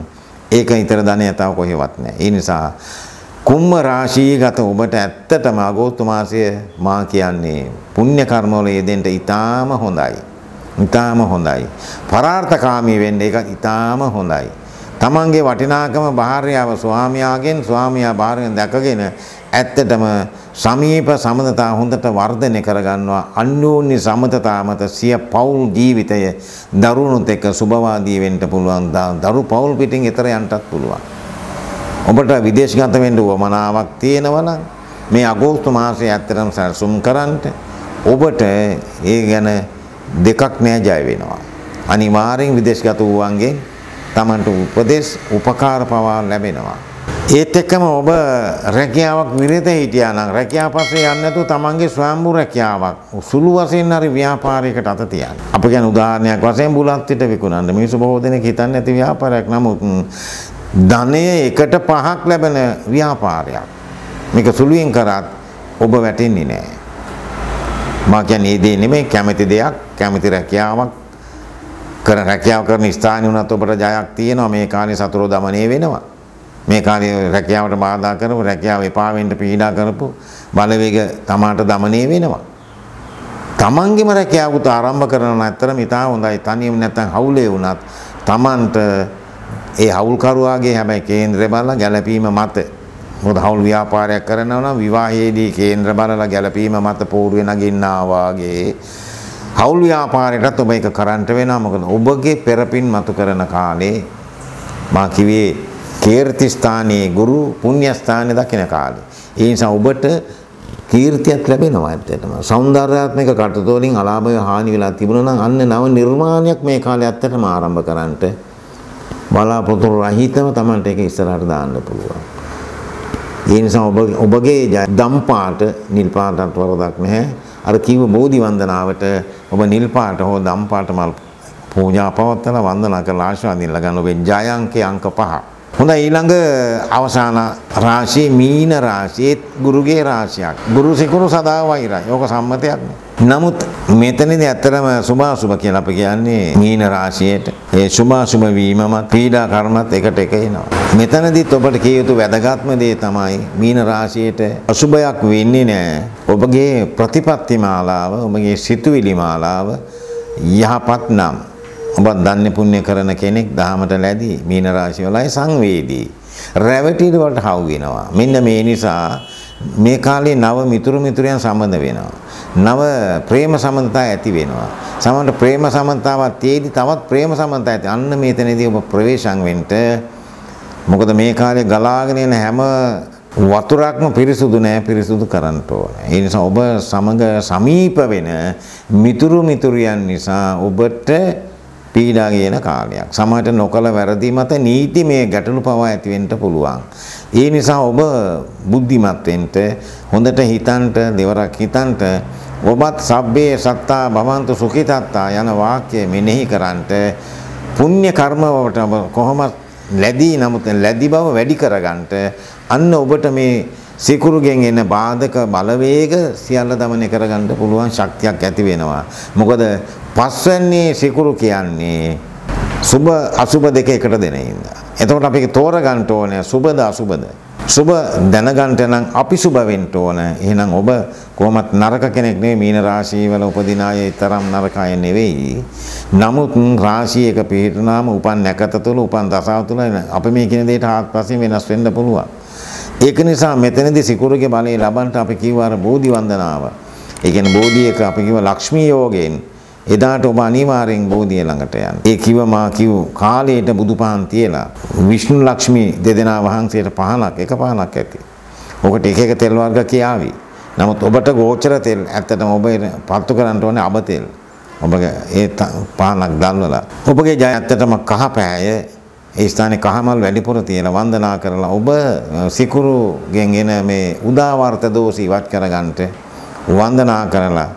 ඒක ඊතර ධනය තව කොහෙවත් නැහැ. ඒ නිසා කුම්භ රාශියගත ඔබට ඇත්තටම අගෝස්තු මාසය මා කියන්නේ පුණ්‍ය කර්ම වල යෙදෙන්න ඉතාම හොඳයි. ඉතාම හොඳයි. පරාර්ථකාමී වෙන්න ඒක ඉතාම හොඳයි. තමන්ගේ වටිනාකම භාර්යාව ස්වාමියාගෙන් ස්වාමියා භාර්යාවෙන් දැකගෙන ඇත්තටම සමීප සමතතා හොඳට වර්ධනය කරගන්නවා. අන්‍යෝන්‍ය සමතතා මත සිය පෞල් ජීවිතය දරුණුත් එක්ක සුභවාදී වෙන්න පුළුවන්. දරු පෞල් පිටින් එතර යන්නත් පුළුවන්. ඔබට විදේශගත වෙන්න උවමනාවක් තියෙනවා නම් මේ අගෝස්තු මාසයේ ඇත්තටම සැලසුම් කරන්න ඔබට ඒ ගැන දෙකක් නෑ ජය වෙනවා. අනිවාර්යෙන් විදේශගත වූවන්ගෙන් තමන්ට උපදෙස් උපකාර පවා ලැබෙනවා. ඒත් එක්කම ඔබ රැකියාවක් විරත හිටියා නම් රැකියාව පස්සේ යන්නේ නැතුව තමන්ගේ ස්වයංභූ රැකියාවක් සුළු වශයෙන් හරි ව්‍යාපාරයකට අත තියන්න. අපි කියන උදාහරණයක් වශයෙන් බුලත් පිට විකුණන්න. මිනිස්සු බොහෝ දෙනෙක් හිතන්නේ නැති ව්‍යාපාරයක්. නමුත් ධනය එකට 5ක් ලැබෙන ව්‍යාපාරයක්. මේක සුළුෙන් කරත් ඔබ වැටෙන්නේ නැහැ. මා කියන්නේ ඒ දේ නෙමෙයි කැමැති දෙයක්, කැමැති රැකියාවක් රැකියාව කරන ස්ථානිය උනත් ඔබට ජයක් තියෙනවා. මේ කාලේ සතුරු දමනය වෙනවා. මේ කාලේ රැකියාවට බාධා කරපු රැකියාව එපා වෙන්න පීඩා කරපු බලවේග තමාට දමනය වෙනවා. තමන්ගේම රැකියාවකට ආරම්භ කරන අතර මිතා හොඳයි. තනියම නැත්තම් හවුලේ වුණත් තමන්ට ඒ හවුල්කරුවාගේ හැබැයි කේන්ද්‍රය බලලා ගැළපීම මත මොකද හවුල් ව්‍යාපාරයක් කරනවා නම් විවාහයේදී කේන්ද්‍ර බලලා ගැළපීම මත පෝරුවේ නගින්නා වාගේ හවුල් ව්‍යාපාරයටත් ඔබ ඒක කරන්ට වෙනවා. මොකද ඔබගේ පෙරපින් මතු කරන කාලේ මා කිව්වේ කීර්ති ස්ථානයේ ගුරු පුණ්‍ය ස්ථානයේ දකින කාලේ. ඒ නිසා ඔබට කීර්තියක් ලැබෙනවා ඇත්තටම. සෞන්දර්යාත්මක කටයුතු වලින් අලාභය හානි වෙලා තිබුණා නම් අන්න නව නිර්මාණයක් මේ කාලේ ඇත්තටම ආරම්භ කරන්නට බලාපොරොත්තු රහිතව Tamanට ඒක ඉස්සරහට දාන්න පුළුවන්. ඒ නිසා ඔබගේ දම් පාට නිල් පාටට වරදක් නැහැ. අර කිව්ව බෝධි වන්දනාවට ඔබ නිල් පාට හෝ දම් පාට මල් පූජා පවත්වලා වන්දනා කරලා ආශිර්වාදින් ලගන්න ඔබේ ජය අංකය අංක 5. හොඳයි ඊළඟ අවසාන රාශිය මීන රාශියේ ගුරුගේ රාශියක්. ගුරු සිකුරු සදා වෛරයි. ඕක සම්මතයක් නේ. නමුත් මෙතනදී ඇත්තටම සුභාසුභ කියලා අපි කියන්නේ මීන රාශියට ඒ සුභාසුභ වීමමත් පීඩා කර්මත් එකට එක එනවා. මෙතනදීත් ඔබට කිය යුතු වැදගත්ම දේ තමයි මීන රාශියට අසුභයක් වෙන්නේ නැහැ. ඔබගේ ප්‍රතිපත්ති මාලාව, ඔබගේ සිතුවිලි මාලාව යහපත් නම් ඔබ දන්නේ පුණ්‍ය කරන කෙනෙක් දහමට ලැබී මීන රාශිය වලයි සංවේදී රැවටිලි වලට හවු වෙනවා. මෙන්න මේ නිසා මේ කාලේ නව මිතුරු මිතුරියන් සම්බන්ධ වෙනවා. නව ප්‍රේම සම්බන්ධතා ඇති වෙනවා. සමහරවිට ප්‍රේම සම්බන්ධතාවක් තියේදී තවත් ප්‍රේම සම්බන්ධතා ඇති. අන්න මේතනදී ඔබ ප්‍රවේශම් වෙන්න. මොකද මේ කාලේ ගලාගෙන එන හැම වතුරක්ම පිරිසුදු නෑ, පිරිසුදු කරන්න ඕනේ. ඒ නිසා ඔබ සමග සමීප වෙන මිතුරු මිතුරියන් නිසා ඔබට පීඩා කියන කාලයක්. සමහරට නොකල වැරදි මත නීතිමය ගැටලු පවා ඇති වෙන්න පුළුවන්. ඒ නිසා ඔබ බුද්ධිමත් වෙන්න, හොඳට හිතන්ට, දෙවරක් හිතන්ට, ඔබත් සබ්බේ සත්තා භවන්තු සුඛිතත්තා යන වාක්‍ය මෙනෙහි කරන්ට පුණ්‍ය කර්ම වලට කොහොමද ලැබී නමුත් ලැබි බව වැඩි කරගන්නට අන්න ඔබට මේ සිකුරුගෙන් එන බාධක බලවේග සියල්ල දමනය කරගන්න පුළුවන් ශක්තියක් ඇති වෙනවා. මොකද පස්වැන්නේ සිකුරු කියන්නේ සුබ අසුබ දෙක එකට දෙන හින්දා. එතකොට අපි තෝරගන්න ඕනේ සුබද අසුබද. සුබ දැනගන්න නම් අපි සුබ වෙන්න ඕනේ. එහෙනම් ඔබ කොහොමත් නරක කෙනෙක් නෙවෙයි. මීන රාශිය වල උපදින අය තරම් නරක අය නෙවෙයි. නමුත් රාශියක පිහිටුනාම උපන් නැකත තුළ උපන් දසාව තුළ අපි මේ කියන දෙයට ආත්පසින් වෙනස් වෙන්න පුළුවන්. ඒක නිසා මෙතනදී සිකුරුගේ බලය ලබන්න අපි කිව්ව අර බෝධි වන්දනාව. ඒ කියන්නේ බෝධියක අපි කිව්ව ලක්ෂ්මී යෝගයෙන් එදාට ඔබ අනිවාර්යෙන් බෝධිය ළඟට යන්න. ඒ කිව්ව මා කිව් කාලයට බුදුපහන් තියලා විෂ්ණු ලක්ෂ්මී දෙදෙනා වහන්සේට පහනක් එක පහනක් ඇති. ඔකට එක එක තෙල් වර්ග කියාවි. නමුත් ඔබට ගෝචර තෙල් ඇත්තටම ඔබ පත්තු කරන්න ඕනේ අබ තෙල්. ඔබගේ ඒ පහනක් දැල්වලා ඔබගේ ජය ඇත්තටම කහ පෑය ඒ ස්ථානයේ කහමල් වැඩිපුර තියලා වන්දනා කරලා ඔබ සිකුරුගෙන් එන මේ උදාවර්ත දෝෂ ඉවත් කරගන්නට වන්දනා කරලා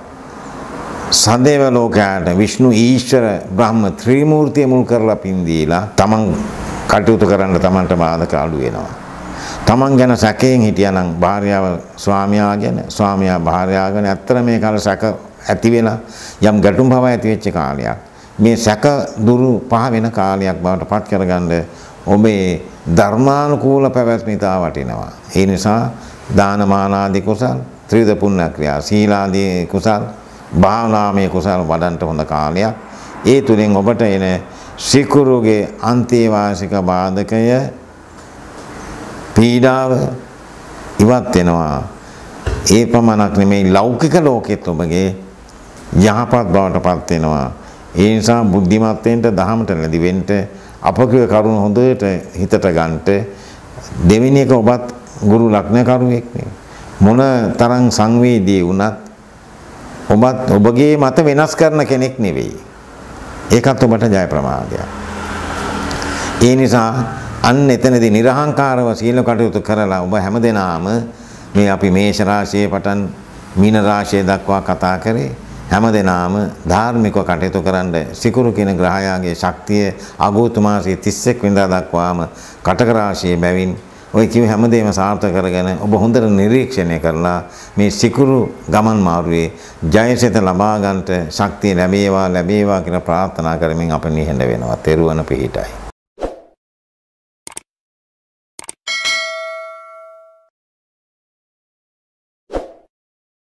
සදේව ලෝකයට විෂ්ණු ඊශ්වර බ්‍රහ්ම ත්‍රිමූර්තිය මුල් කරලා පින් දීලා තමන් කටයුතු කරන්න තමන්ට බාධක අඩු වෙනවා. තමන් ගැන සැකයෙන් හිටියානම් භාර්යාව ස්වාමියා ගැන, ස්වාමියා භාර්යාව ගැන ඇත්තට මේ කාල සැක ඇති වෙලා යම් ගැටුම් භව ඇති වෙච්ච කාලයක්. මේ සැක දුරු පහ වෙන කාලයක් බවට පත් කරගන්න ඔබේ ධර්මානුකූල පැවැත්ම ඉතා වටිනවා. ඒ නිසා දාන මාන ආදී කුසල්, ත්‍රිවිධ පුණ්‍ය ක්‍රියා, සීලාදී කුසල්, භාවනාමය කුසල් වඩන්ට හොඳ කාලයක්. ඒ තුලින් ඔබට එන සිකුරුගේ අන්තේවාසික බාධකය පීඩාව ඉවත් වෙනවා. ඒ පමණක් නෙමෙයි ලෞකික ලෝකෙත් ඔබගේ යහපත් බවට පත් වෙනවා. ඒ නිසා බුද්ධිමත් වෙන්න, දහමට ලැබි වෙන්න, අපකේ කරුණ හොඳට හිතට ගන්නට. දෙවෙනි එක ඔබත් ගුරු ලග්න කරුවෙක් නේ. මොන තරම් සංවේදී වුණත් ඔබත් ඔබගේ මත වෙනස් කරන කෙනෙක් නෙවෙයි. ඒකත් ඔබට ජය ප්‍රමාදයක්. ඒ නිසා අන්න එතනදී නිර්හංකාරව සීල කටයුතු කරලා ඔබ හැමදෙනාම මේ අපි මේෂ රාශියේ පටන් මීන රාශිය දක්වා කතා කරේ හැමදෙනාම ධාර්මිකව කටයුතු කරන්න සිකුරු කියන ග්‍රහයාගේ ශක්තිය අගෝස්තු මාසයේ 31 වෙනිදා දක්වාම කටක රාශියේ බැවින් ඔය කිව් හැමදේම සාර්ථක කරගෙන ඔබ හොඳට නිරීක්ෂණය කරලා මේ සිකුරු ගමන් මාරුවේ ජයසිත ලබා ගන්නට ශක්තිය ලැබේවා කියලා ප්‍රාර්ථනා කරමින් අප නිහඬ වෙනවා. තෙරුවන් පිහිටයි.